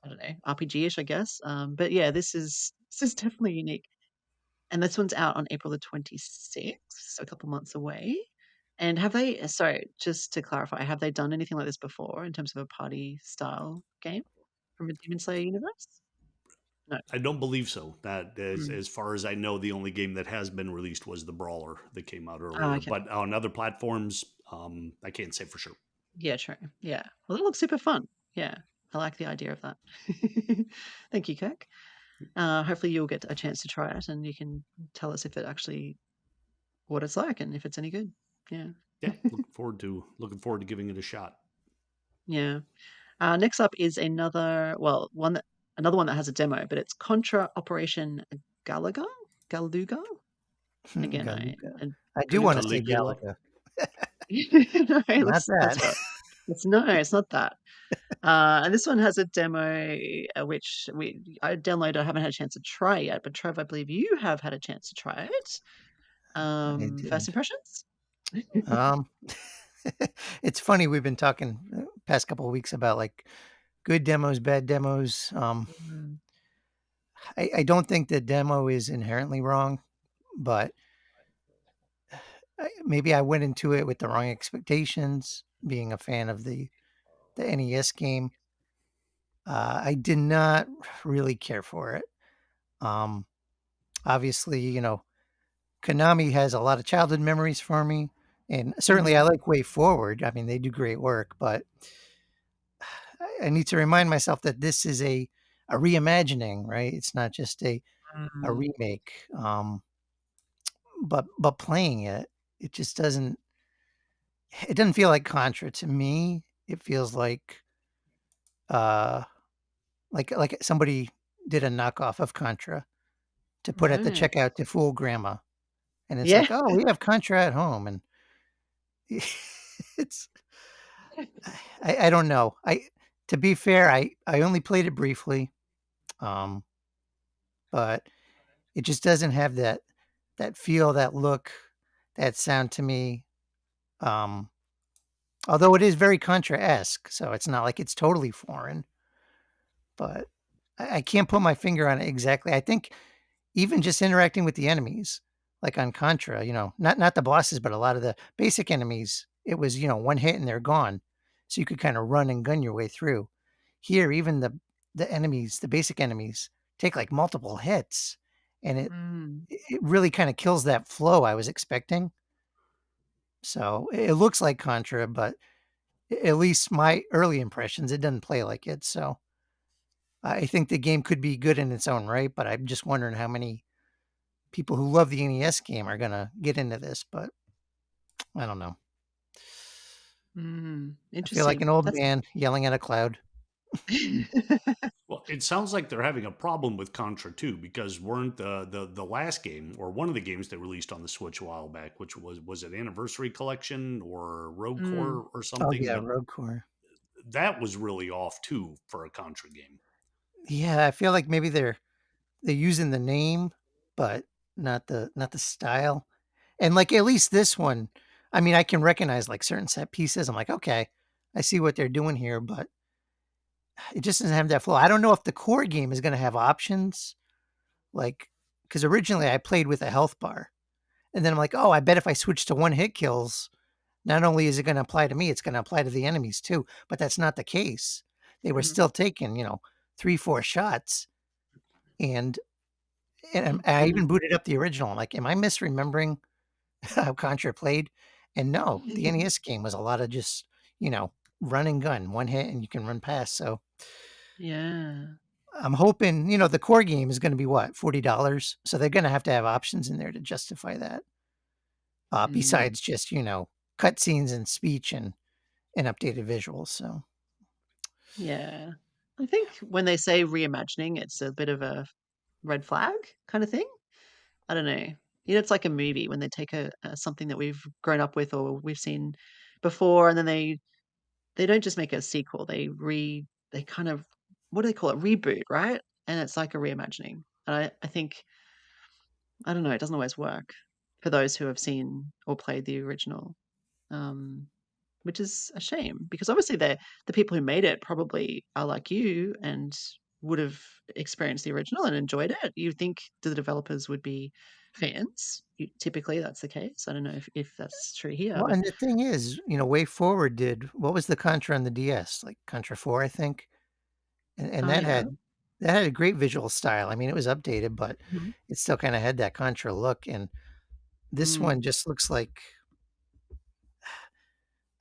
I don't know, RPG-ish, I guess. But yeah, this is definitely unique. And this one's out on April the 26th, so a couple months away. And have they sorry, just to clarify, have they done anything like this before in terms of a party style game from a Demon Slayer universe? No. I don't believe so. That Mm. as far as I know, the only game that has been released was the Brawler that came out Oh, earlier. okay. But on other platforms, I can't say for sure. Yeah, true. Yeah. Well, that looks super fun. Yeah. I like the idea of that. Thank you, Kirk. Hopefully you'll get a chance to try it and you can tell us if it actually what it's like and if it's any good. Yeah. Yeah, looking forward to giving it a shot. Yeah. Next up is another one that has a demo, but it's Contra Operation Galaga? Galuga? Again, Galuga. I I do want to say Caligula. Galaga. no, Not let's that. not. It's not that. And this one has a demo, which I downloaded. I haven't had a chance to try yet, but Trev, I believe you have had a chance to try it. I First did. impressions? Um, it's funny we've been talking past couple of weeks about like good demos, bad demos. Mm, I don't think the demo is inherently wrong, but maybe I went into it with the wrong expectations. Being a fan of the NES game, I did not really care for it. Um, Obviously, Konami has a lot of childhood memories for me, and certainly I mhm. like Way Forward. I mean, they do great work, but I need to remind myself that this is a reimagining, right? It's not just a a Mm. remake. But playing it, it just doesn't. It doesn't feel like Contra to me. It feels uh like somebody did a knockoff of Contra to put at the Right. checkout to fool grandma. And it's Yeah. like, "Oh, we have Contra at home," and it's I don't know. I To be fair, I only played it briefly, um, but it just doesn't have that feel, that look, that sound to me. Um, Although it is very Contra-esque, so it's not like it's totally foreign, but I can't put my finger on it exactly. I think even just interacting with the enemies, like on Contra, not the bosses, but a lot of the basic enemies, it was, one hit and they're gone. So you could kind of run and gun your way through. Here, even the enemies, the basic enemies, take like multiple hits, and it Mm. it really kind of kills that flow I was expecting. So it looks like Contra, but at least my early impressions, it doesn't play like it. So I think the game could be good in its own right, but I'm just wondering how many people who love the NES game are gonna get into this, but I don't know. Mm. I feel like Interesting. an old That's man yelling at a cloud. Well, it sounds like they're having a problem with Contra too, because weren't the last game or one of the games they released on the Switch a while back, which was it Anniversary Collection or Rogue mm. Core or Oh something, yeah, but Rogue Core. that was really off too for a Contra game. Yeah, I feel like maybe they're using the name, but not the style. And like at least this one, I mean, I can recognize like certain set pieces. I'm like, okay, I see what they're doing here, but it just doesn't have that flow. I don't know if the core game is going to have options, like because originally I played with a health bar, and then I'm like, oh, I bet if I switch to one hit kills, not only is it going to apply to me, it's going to apply to the enemies too. But that's not the case. They were Mhm. still taking, 3, 4 shots, and and I even booted up the original. I'm like, am I misremembering how Contra played? And no, the NES game was a lot of just, you know, run and gun, one hit, and you can run past. So Yeah. I'm hoping, the core game is going to be what, $40. So they're going to have options in there to justify that. Mm. Besides just, cutscenes and speech and updated visuals. So Yeah. I think when they say reimagining, it's a bit of a red flag kind of thing. I don't know. It's like a movie when they take something that we've grown up with or we've seen before, and then they don't just make a sequel. They kind of, what do they call it? Reboot, right? And it's like a reimagining. And I think, I don't know, it doesn't always work for those who have seen or played the original. Um, which is a shame because obviously the people who made it probably are like you and would have experienced the original and enjoyed it. You think the developers would be fans? Typically, that's the case. I don't know if that's true here, well, but and the thing is, Way Forward did what was the Contra on the DS? Like Contra 4, I think. And oh yeah, that had a great visual style. I mean, it was updated, but Mhm. it still kind of had that Contra look. And this Mm. one just looks like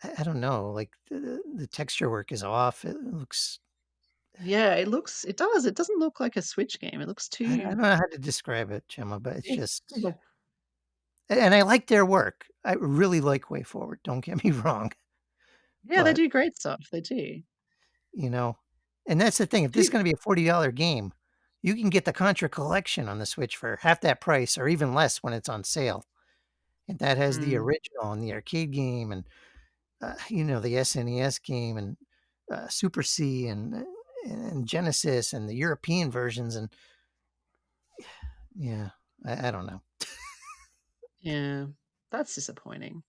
I don't know, like the texture work is off. It looks Yeah, it does. It doesn't look like a Switch game. It looks I too. don't know how to describe it, Gemma, but it's Yeah, just and I like their work. I really like Way Forward. Don't get me wrong, yeah, they but do great stuff. They do. you know, and that's the thing. If this is Do going to be a $40 game, you can get the Contra collection on the Switch for half that price or even less when it's on sale. And that has the mm, original and the arcade game and the SNES game and Super C and Genesis and the European versions and yeah, I don't know. yeah, that's disappointing.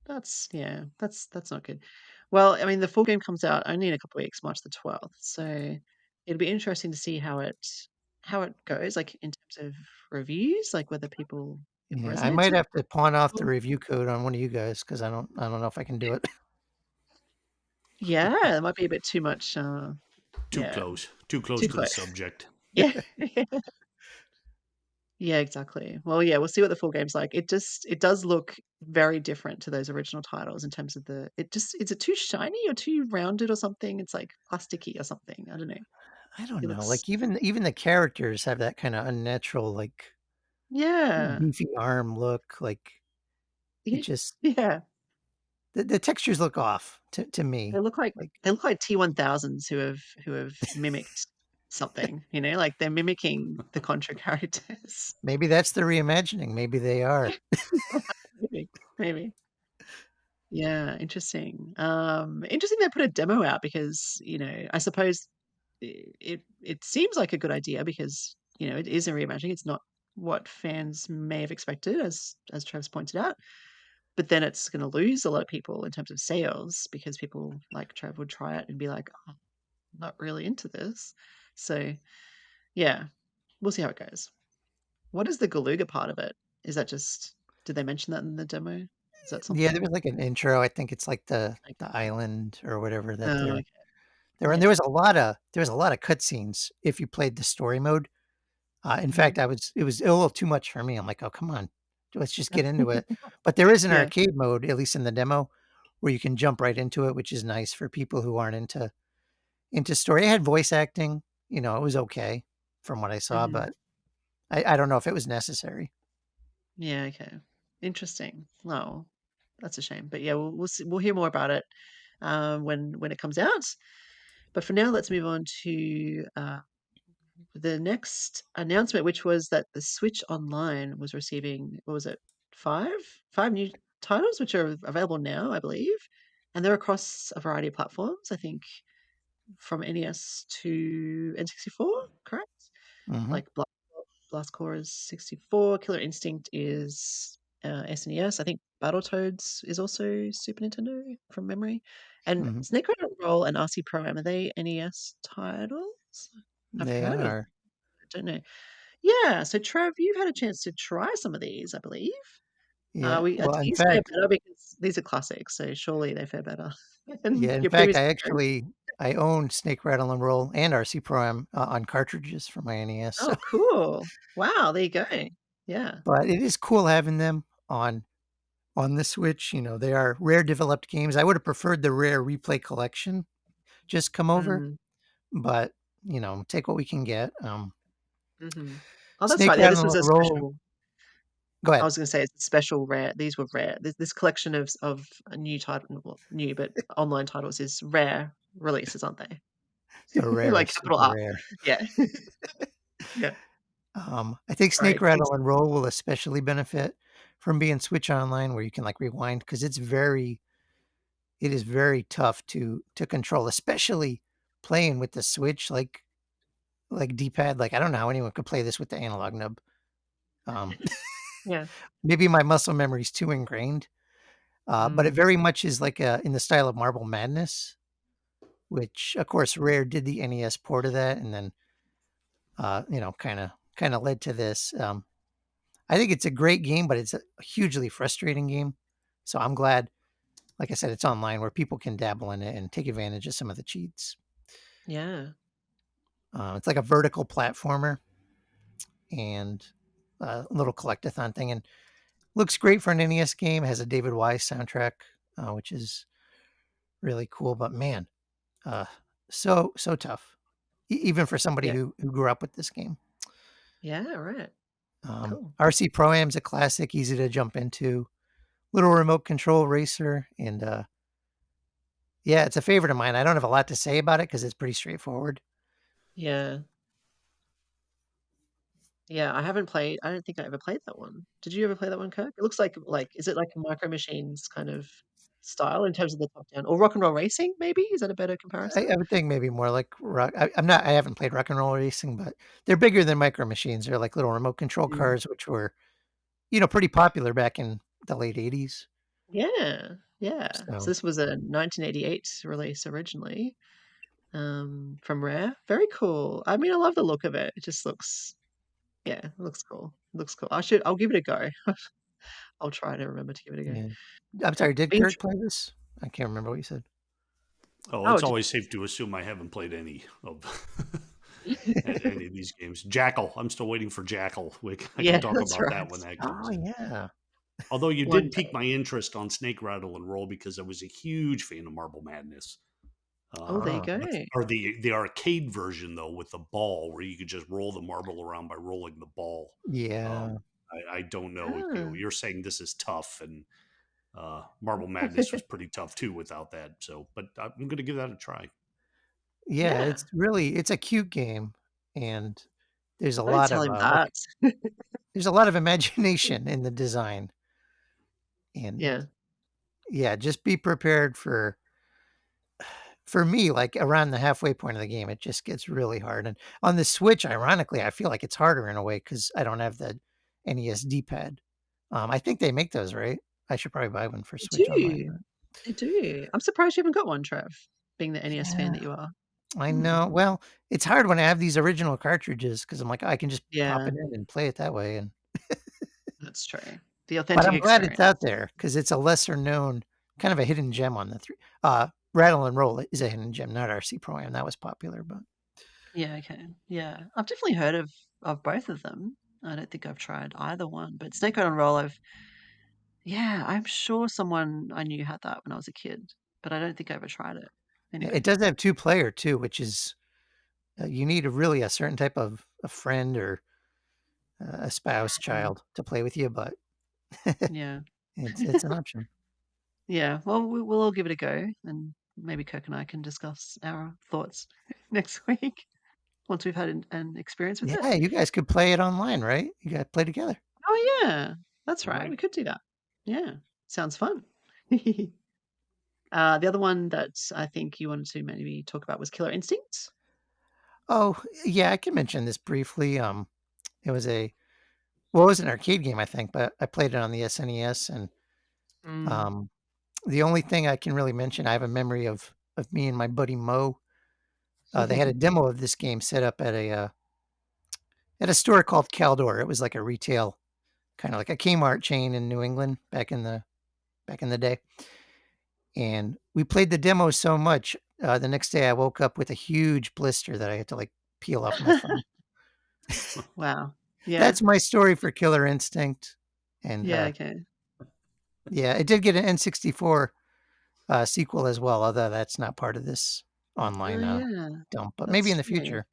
That's not good. Well, I mean, the full game comes out only in a couple of weeks, March the 12th. So it'll be interesting to see how it goes, like in terms of reviews, like whether it Yeah, I resonates might with have to pawn off the people. review code on one of you guys because I don't know if I can do it. Yeah, it might be a bit too much. Yeah, Too close too to the close. subject. Yeah, yeah, exactly. Well, yeah, we'll see what the full game's like. It does look very different to those original titles in terms of is it too shiny or too rounded or something? It's like plasticky or something. I don't know. I don't He know. looks Like even the characters have that kind of unnatural, like yeah. beefy arm look. Like it just Yeah. the textures look off to They me. look like Like they look like T1000s who have mimicked something, like they're mimicking the Contra characters. maybe that's the reimagining. Maybe they are. Maybe, maybe. Yeah, interesting. Interesting they put a demo out because, I suppose it seems like a good idea because, it is a reimagining. It's not what fans may have expected, as Trev's pointed out. But then it's going to lose a lot of people in terms of sales because people like Trev would try it and be like, oh, I'm not really into this. So yeah, we'll see how it goes. What is the Galuga part of it? Is that just, did they mention that in the demo? Is that Yeah, there something? was like an intro. I think it's like Like, the island or whatever that oh, they're okay. there. And Yeah. there was a lot of cutscenes if you played the story mode. In Mhm. fact, it was a little too much for me. I'm like, oh come on, let's just get into it. But there is an Yeah. arcade mode, at least in the demo, where you can jump right into it, which is nice for people who aren't into story. It had voice acting. It was okay from what I saw, Mhm. but I don't know if it was necessary. Yeah, okay. Interesting. Oh, that's a shame. But yeah, we'll hear more about it when it comes out. But for now, let's move on to the next announcement, which was that the Switch Online was receiving, what was it, five? Five new titles, which are available now, I believe. And they're across a variety of platforms, I think from NES to N64, correct? Hmm. Like Blast Core is 64, Killer Instinct is SNES. I think Battletoads is also Super Nintendo from memory. And Hmm. Snake Rider Roll and RC Pro Am, are they NES titles? I've They heard of, are. I don't know. Yeah, so Trev, you've had a chance to try some of these, I believe. Yeah. Do Well, in these fare fact, better because these are classics, so surely they fare better than yeah, in your fact, previous experience? I own Snake Rattle and Roll and RC Pro Am on cartridges for my NES. So, Oh, cool. Wow, there you go. Yeah. but it is cool having them on the Switch. They are rare developed games. I would have preferred the rare replay collection just come over, Mm, but take what we can get. mhm. Oh, that's Snake right. Yeah, this was Rattle a and Roll. special. Go I ahead. was gonna say it's a special rare. These were rare. This collection of a new title, well, new, but online titles is rare releases, aren't they? The rare Like is capital super R. rare. Yeah. Yeah. I think All right. Snake Rattle and Roll will especially benefit from being Switch Online, where you can like rewind because it is very tough to control, especially playing with the Switch, like D-pad. Like I don't know how anyone could play this with the analog nub. Um, Yeah. maybe my muscle memory is too ingrained, but it Mm, very much is like in the style of Marble Madness, which of course Rare did the NES port of that, and then kind of led to this. I think it's a great game, but it's a hugely frustrating game. So I'm glad, like I said, it's online where people can dabble in it and take advantage of some of the cheats. yeah. It's like a vertical platformer and a little collectathon thing, and looks great for an NES game. Has a David Wise soundtrack, which is really cool. But man, uh, so tough, even for somebody Yeah. who grew up with this game. Yeah. Right. Cool. RC Pro Am's a classic, easy to jump into. Little remote control racer, and yeah, it's a favorite of mine. I don't have a lot to say about it because it's pretty straightforward. Yeah. Yeah. I haven't played. I don't think I ever played that one. Did you ever play that one, Kirk? It looks like is it like a Micro Machines kind of style in terms of the top down, or Rock and Roll Racing? Maybe is that a better comparison? I would think maybe more like rock. I'm not. I haven't played rock and roll racing, but they're bigger than micro machines. They're like little remote control Mm. cars, which were pretty popular back in the late '80s. Yeah, yeah. So So this was a 1988 release originally, from Rare. Very cool. I mean, I love the look of it. It just looks, yeah, it looks cool. It looks cool. I'll give it a go. I'll try to remember to give it a go. yeah, I'm sorry. Did Been tr- Kirk play this? I can't remember what you said. Oh, oh, it's did always safe to assume I haven't played any of any of these games. Jackal, I'm still waiting for Jackal. I can yeah, talk that's about that right. when that Oh comes in. yeah, Although you One did day. pique my interest on Snake Rattle and Roll because I was a huge fan of Marble Madness. Oh, there you Um, Oh, go. or the arcade version though with the ball where you could just roll the marble around by rolling the ball. yeah. I don't know. Ah. You're saying this is tough, and Marble Madness was pretty tough too without that. So, but I'm going to give that a try. Yeah, Yeah, it's a cute game, and there's a don't lot tell of, him that. there's a lot of imagination in the design, and Yeah. yeah, just be prepared for me, like, around the halfway point of the game, it just gets really hard, and on the Switch, ironically, I feel like it's harder in a way because I don't have the NES D-pad. I think they make those, right? I should probably buy one for They Switch Online, do. but They do. I'm surprised you haven't got one, Trev, being the NES fan yeah, that you are. I Hmm. know. Well, it's hard when I have these original cartridges because 'cause I'm like, I can just pop Yeah, it in and play it that way, and that's true. The but authentic I'm glad it's experience. out there because it's a lesser known kind of a hidden gem on the three. Rattle and Roll is a hidden gem, not RC Pro-Am. That was popular, but Yeah, okay. Yeah. I've definitely heard of both of them. I don't think I've tried either one, but Snake on Roll, yeah, I'm sure someone I knew had that when I was a kid, but I don't think I ever tried it. yeah, it Anyway. does have two-player too, which is you need a certain type of a friend or a spouse, Mm, child to play with you, but yeah. it's an option. Yeah. Well, we'll all give it a go, and maybe Kirk and I can discuss our thoughts next week once we've had an experience with it. Yeah, you guys could play it online, right? You guys play together. Oh, yeah. That's All right. right. We could do that. Yeah. Sounds fun. The other one that I think you wanted to maybe talk about was Killer Instinct. Oh, yeah, I can mention this briefly. It was it was an arcade game, I think, but I played it on the SNES, and Mm. um, the only thing I can really mention, I have a memory of me and my buddy Mo. They had a demo of this game set up at a store called Caldor. It was like a retail, kind of like a Kmart chain in New England back in the day. And we played the demo so much. The next day, I woke up with a huge blister that I had to like peel off my thumb. Wow. Yeah. That's my story for Killer Instinct. And Yeah. Okay. yeah, it did get an N64 sequel as well, although that's not part of this Oh, online yeah. dump, but maybe That's in the true. future.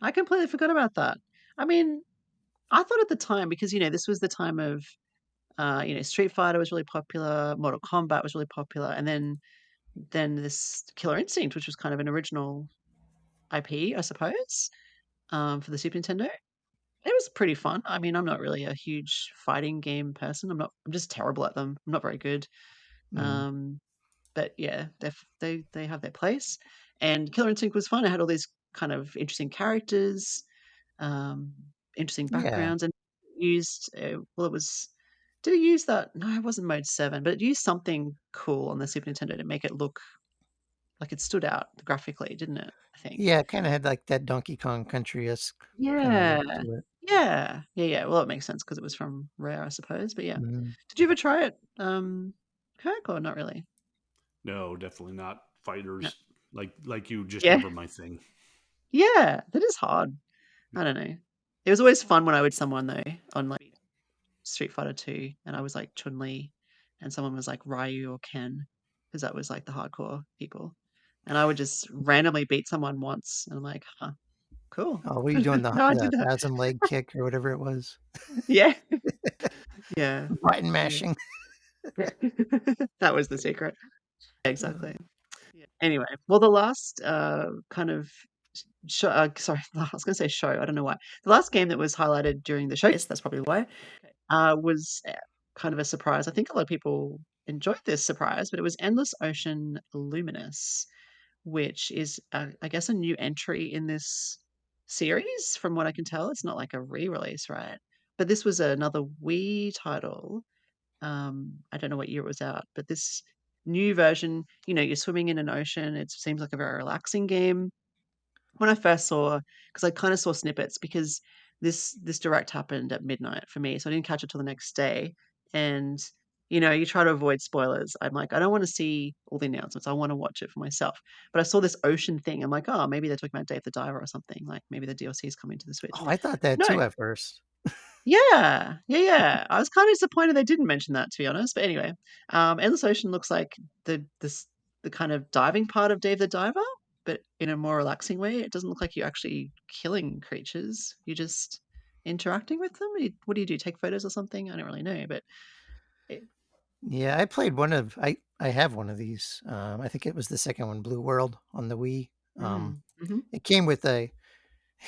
I completely forgot about that. I mean, I thought at the time because this was the time of Street Fighter was really popular, Mortal Kombat was really popular, and then this Killer Instinct, which was kind of an original IP, I suppose, for the Super Nintendo. It was pretty fun. I mean, I'm not really a huge fighting game person. I'm just terrible at them. I'm not very good. Mm, Um, but yeah, they have their place. And Killer Instinct was fun. It had all these kind of interesting characters, um, interesting yeah. backgrounds, and used well, it was. Did it use that? No, it wasn't Mode 7, but it used something cool on the Super Nintendo to make it look like it stood out graphically, didn't it? I think. Yeah, it kinda had like that Donkey Kong Country-esque kinda Yeah. look to it. Yeah. Yeah, yeah. Well, it makes sense because it was from Rare, I suppose, but yeah. Mhm. Did you ever try it, Kirk, or not really? No, definitely not No. fighters. Like you, just Yeah. never my thing. Yeah, that is hard. I don't know. It was always fun when I would someone though on, like, Street Fighter 2, and I was, like, Chun-Li, and someone was, like, Ryu or Ken, because that was, like, the hardcore people, and I would just randomly beat someone once, and I'm like, "Huh, cool. Oh, were you doing No, I did the that." thousand leg kick or whatever it was? Yeah. Yeah. Button Yeah. mashing. That was the secret. Uh, Exactly. Yeah. Anyway, well, the last kind of show, sorry, I was going to say show. I don't know why. The last game that was highlighted during the show, yes, that's probably why, was kind of a surprise. I think a lot of people enjoyed this surprise, but it was Endless Ocean Luminous, which is, I guess, a new entry in this series. From what I can tell, it's not like a re-release, right? But this was another Wii title. I don't know what year it was out, but this new version, you're swimming in an ocean. It seems like a very relaxing game. When I first saw, because I kind of saw snippets, because this direct happened at midnight for me, so I didn't catch it till the next day. And you try to avoid spoilers. I'm like, I don't want to see all the announcements. I want to watch it for myself. But I saw this ocean thing. I'm like, oh, maybe they're talking about Dave the Diver or something. Like maybe the DLC is coming to the Switch. oh, I thought that No, too at first. yeah, yeah, yeah. I was kind of disappointed they didn't mention that, to be honest. But anyway, Endless Ocean looks like the this. the kind of diving part of Dave the Diver, but in a more relaxing way. It doesn't look like you're actually killing creatures. You're just interacting with them. What do you do? Take photos or something? I don't really know, but it, Yeah, I played I have one of these. I think it was the second one, Blue World on the Wii. mhm. It came with a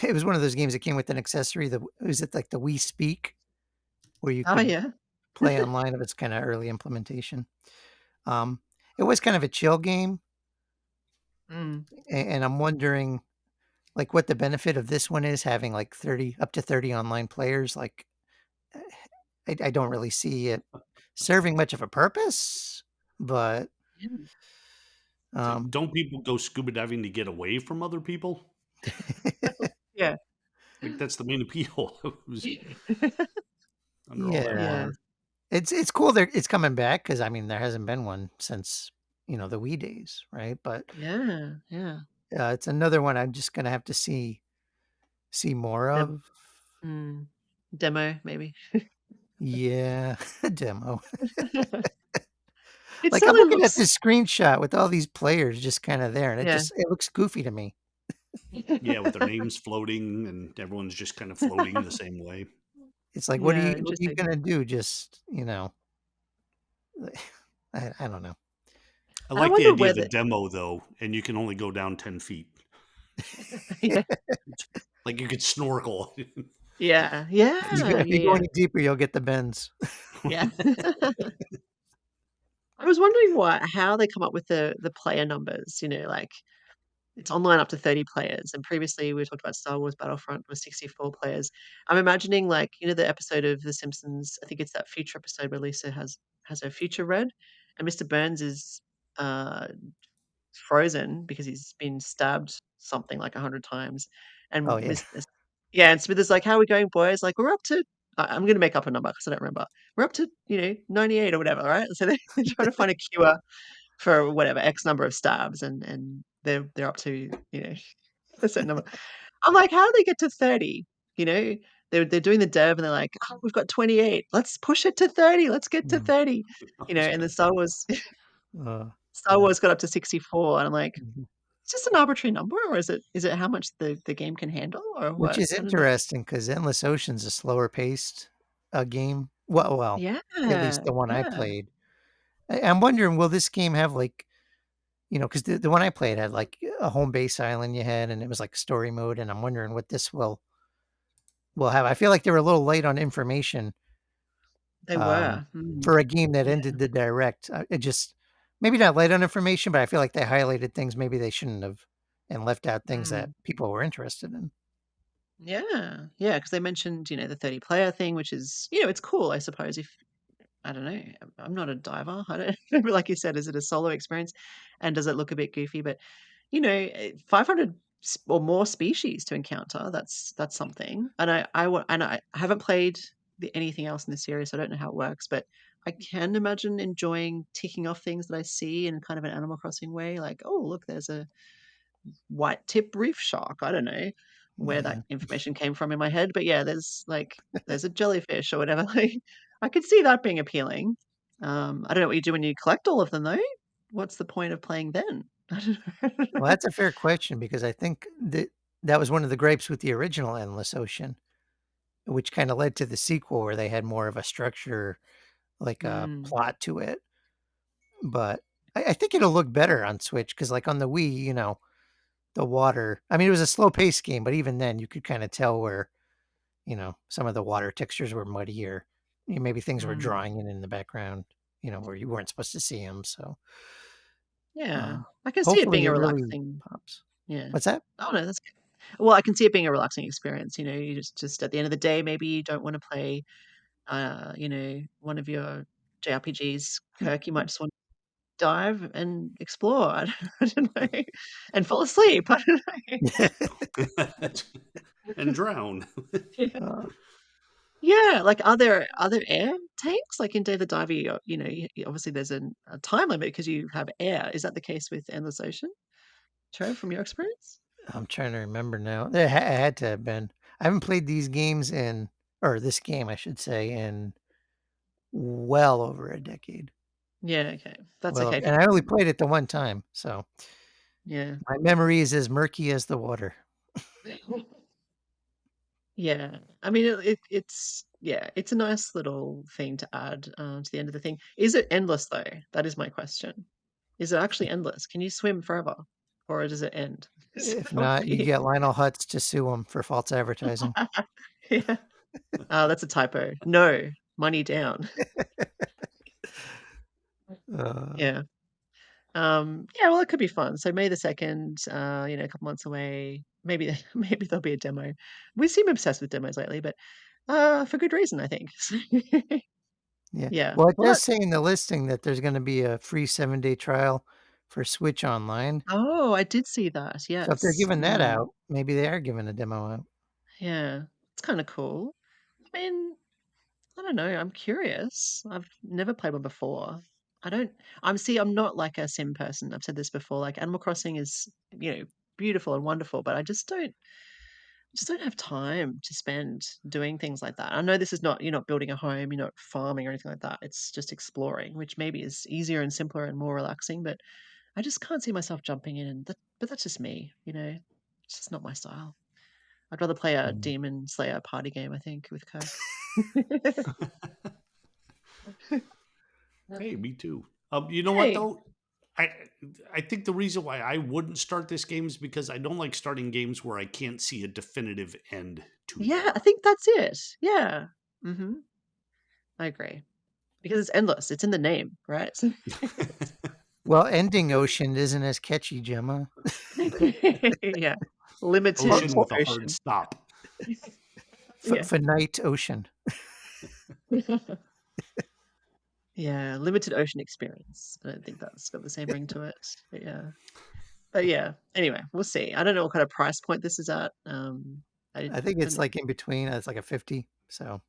it was one of those games that came with an accessory. Was it like the Wii Speak, where you Oh could yeah. play online of its kind of early implementation. Um, it was kind of a chill game, Mm. and I'm wondering like what the benefit of this one is having like 30 up to 30 online players. Like eh, I don't really see it serving much of a purpose, but Yeah. It's like, um, don't people go scuba diving to get away from other people? Yeah. Like that's the main appeal. It was under all that yeah, Yeah. water. it's cool. It's coming back because I mean there hasn't been one since the Wii days, right? But Yeah. Yeah. it's another one I'm just gonna have to see more Dem- of. mm. Demo, maybe. Yeah, demo. It Like I'm certainly looking at looks. this screenshot with all these players just kind of there, and Yeah. it looks goofy to me. Yeah, with their names floating and everyone's just kind of floating the same way. It's like, Yeah, what are you interesting. gonna do? Just I don't know. I I like the wonder idea of the whether. demo though, and you can only go down 10 feet. Yeah. It's like you could snorkel. Yeah. You Yeah. go, if you go Yeah. any deeper, you'll get the bends. Yeah. I was wondering how they come up with the player numbers, like it's online up to 30 players, and previously we talked about Star Wars Battlefront was 64 players. I'm imagining like, the episode of The Simpsons, I think it's that future episode where Lisa has her future read, and Mr. Burns is uh frozen because he's been stabbed something like 100 times. Oh And yeah. yeah, and Smith is like, "How are we going, boys?" Like, "We're up to," I'm gonna make up a number because I don't remember. "We're up to, 98 or whatever," right? So they're trying to find a cure for whatever X number of stabs, and they're up to, a certain number. I'm like, "How do they get to 30?" You know? They're doing the dev and they're like, "Oh, we've got 28. Let's push it to 30. Let's get to Mm, 30." Just And get the it done. uh, Star Wars got up to 64, and I'm like, mhm. "It's just an arbitrary number, or is it how much the game can handle, or Which what?" is I don't know. interesting because Endless Ocean's a slower paced game. Well, Yeah, at least the one I yeah, played. I'm wondering, will this game have like because the one I played had like a home base island you had, and it was like story mode, and I'm wondering what this will have. I feel like they were a little late on information they um, were. Mm, for a game that yeah, ended the direct. It just maybe not late on information, but I feel like they highlighted things maybe they shouldn't have, and left out things that mm, people were interested in. yeah, yeah. Because they mentioned, the 30 player thing, which is, it's cool, I suppose, if I don't know. I'm not a diver. I don't but like you said, is it a solo experience, and does it look a bit goofy? But 500 or more species to encounter. That's something. And I haven't played anything else in the series, so I don't know how it works. But I can imagine enjoying ticking off things that I see in kind of an Animal Crossing way. Like, oh, look, there's a white tip reef shark. I don't know where that Yeah. information came from in my head, but yeah, there's a jellyfish or whatever. Like, I could see that being appealing. I don't know what you do when you collect all of them though. What's the point of playing then? I don't know. Well, that's a fair question because I think that was one of the gripes with the original Endless Ocean, which kind of led to the sequel where they had more of a structure, like a Mm, plot to it. But I think it'll look better on Switch because, like on the Wii, the water. I mean, it was a slow paced game, but even then, you could kind of tell where some of the water textures were muddy or maybe things were mm. drawing in the background, where you weren't supposed to see them. So Yeah, uh, I can see it hopefully, being it a really relaxing. pops. Yeah. What's that? Oh no, that's good. Well, I can see it being a relaxing experience. You just at the end of the day, maybe you don't want to play, one of your JRPGs, Kirk. You might just want dive and explore. I don't know, and fall asleep. I don't know. And drown. Yeah. uh, Yeah, like, are there air tanks? Like in Dave the Diver, obviously there's a time limit because you have air. Is that the case with Endless Ocean, Trev, from your experience? I'm trying to remember now. It had to have been. I haven't played these games or this game, I should say, in well over a decade. Yeah, okay. That's Well, okay if you and I only played it the one time, so yeah. my memory is as murky as the water. Yeah. I mean, it's yeah, it's a nice little thing to add, to the end of the thing. Is it endless, though? That is my question. Is it actually endless? Can you swim forever, or does it end? If That would not, you be get Lionel Hutz to sue him for false advertising. yeah. That's a typo. No, money down. Uh, Yeah. Yeah, well, it could be fun. So May the 2nd, a couple months away. Maybe maybe there'll be a demo. We seem obsessed with demos lately, but for good reason, I think. yeah. Yeah. Well, it Well, does say in the listing that there's going to be a free 7-day trial for Switch Online. I did see that. So if they're Yes. giving that out, maybe they are giving a demo out. Yeah. It's kind of cool. I mean, I don't know. I'm curious. I've never played one before. I don't. I'm not like a sim person. I've said this before. Like Animal Crossing is, beautiful and wonderful, but I just don't have time to spend doing things like that. I know this is not you're not building a home, you're not farming or anything like that. It's just exploring, which maybe is easier and simpler and more relaxing, but I just can't see myself jumping in and but that's just me. It's just not my style. I'd rather play a Mm. Demon Slayer party game, I think, with Kirk. Hey, me too. You know what Hey, though? I I think the reason why I wouldn't start this game is because I don't like starting games where I can't see a definitive end to yeah, I them. think that's it. Yeah. I agree. Because it's endless. It's in the name, right? Well, Ending Ocean isn't as catchy, Gemma. Yeah. Limited Ocean Or with a hard ocean. stop. Yeah. for Night Ocean. Yeah, limited ocean experience. I don't think that's got the same ring to it. But yeah. Anyway, we'll see. I don't know what kind of price point this is at. I I think don't it's know. like in between. It's like a 50. So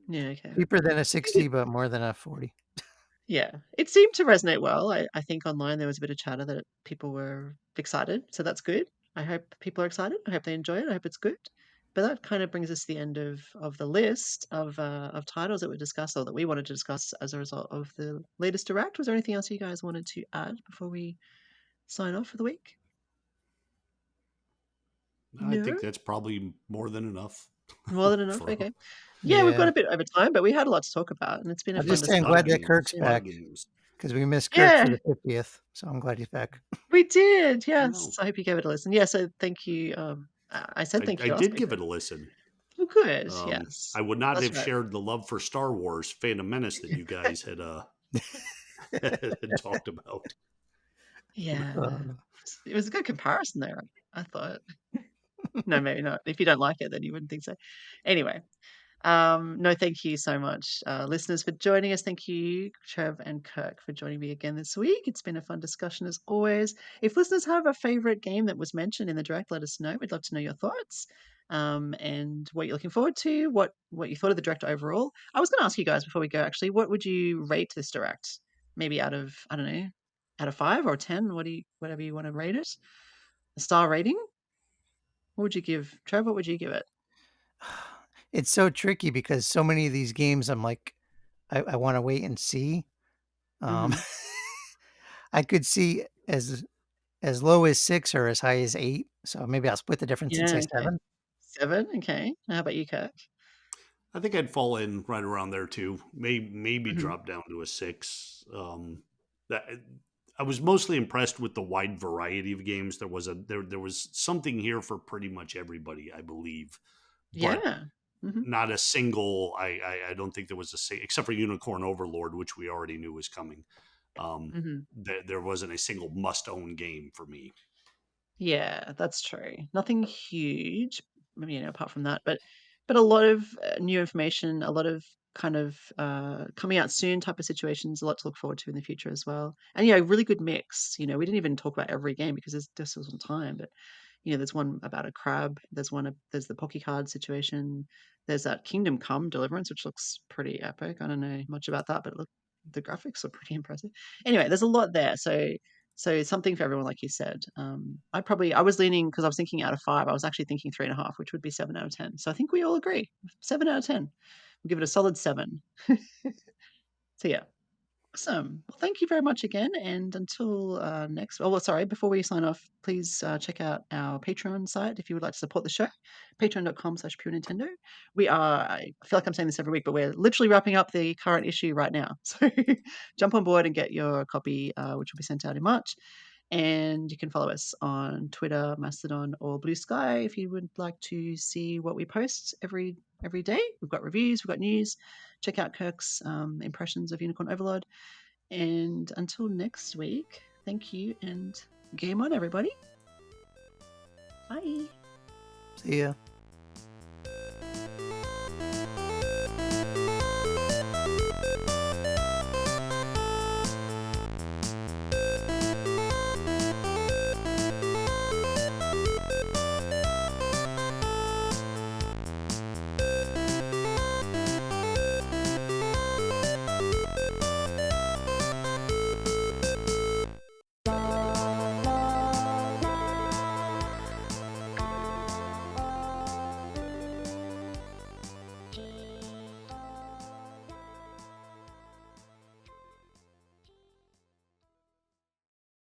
Yeah, okay. cheaper than a I think it 60, but more than a 40. yeah. It seemed to resonate well. I think online there was a bit of chatter that people were excited, so that's good. I hope people are excited. I hope they enjoy it. I hope it's good. But that kind of brings us to the end of the list of titles that we discussed or that we wanted to discuss as a result of the latest direct. Was there anything else you guys wanted to add before we sign off for the week? I No? think that's probably more than enough More than enough? for Okay. Yeah, we've gone Yeah. a bit over time, but we had a lot to talk about, and it's been a I'll fun just say I'm a lot of glad discussion. that games. Kirk's A lot of back games. because we missed Kirk Yeah, for the 50th. So I'm glad he's back. we did. I Yes. know. I hope you gave it a listen. Yeah, so thank you. I said thank I you last did week. give it a listen. Oh, good. Yes. I would not That's have right. shared the love for Star Wars Phantom Menace that you guys had had talked about. Yeah. Uh, It was a good comparison there, I thought. No, maybe not. If you don't like it, then you wouldn't think so. Anyway, no, thank you so much, listeners, for joining us. Thank you, Trev and Kirk, for joining me again this week. It's been a fun discussion as always. If listeners have a favorite game that was mentioned in the direct, let us know. We'd love to know your thoughts, and what you're looking forward to, what you thought of the direct overall. I was going to ask you guys before we go, actually, what would you rate this direct? Maybe out of, I don't know, out of 5 or 10? Whatever you want to rate it. A star rating? What would you give, Trev? What would you give it? it's so tricky because so many of these games, I'm like, I want to wait and see. Um, Hmm. I could see as low as 6 or as high as 8. So maybe I'll split the difference and Yeah. say Okay. 7. 7. Okay. How about you, Kirk? I think I'd fall in right around there too. Maybe Mhm. drop down to a 6. That I was mostly impressed with the wide variety of games. There was something here for pretty much everybody, I believe, but Yeah. Mhm. not a single. I don't think there was except for Unicorn Overlord, which we already knew was coming. Mhm. There wasn't a single must own game for me. Yeah, that's true. Nothing huge, apart from that, but a lot of new information, a lot of kind of coming out soon type of situations, a lot to look forward to in the future as well. And yeah, really good mix. We didn't even talk about every game because there's just wasn't time, but there's one about a crab. There's the Pocky Card situation. There's that Kingdom Come Deliverance, which looks pretty epic. I don't know much about that, but look, the graphics are pretty impressive. Anyway, there's a lot there. So something for everyone, like you said. I was leaning because I was thinking out of 5. I was actually thinking 3.5, which would be 7 out of 10. So I think we all agree 7 out of 10. We'll give it a solid 7. So yeah, Awesome. Well, thank you very much again. And until next, before we sign off, please check out our Patreon site if you would like to support the show. Patreon.com/Pure Nintendo. I feel like I'm saying this every week, but we're literally wrapping up the current issue right now. So jump on board and get your copy, which will be sent out in March. And you can follow us on Twitter, Mastodon, or Blue Sky if you would like to see what we post every day. We've got reviews, we've got news. Check out Kirk's impressions of Unicorn Overlord. And until next week, thank you and game on, everybody. Bye. See ya.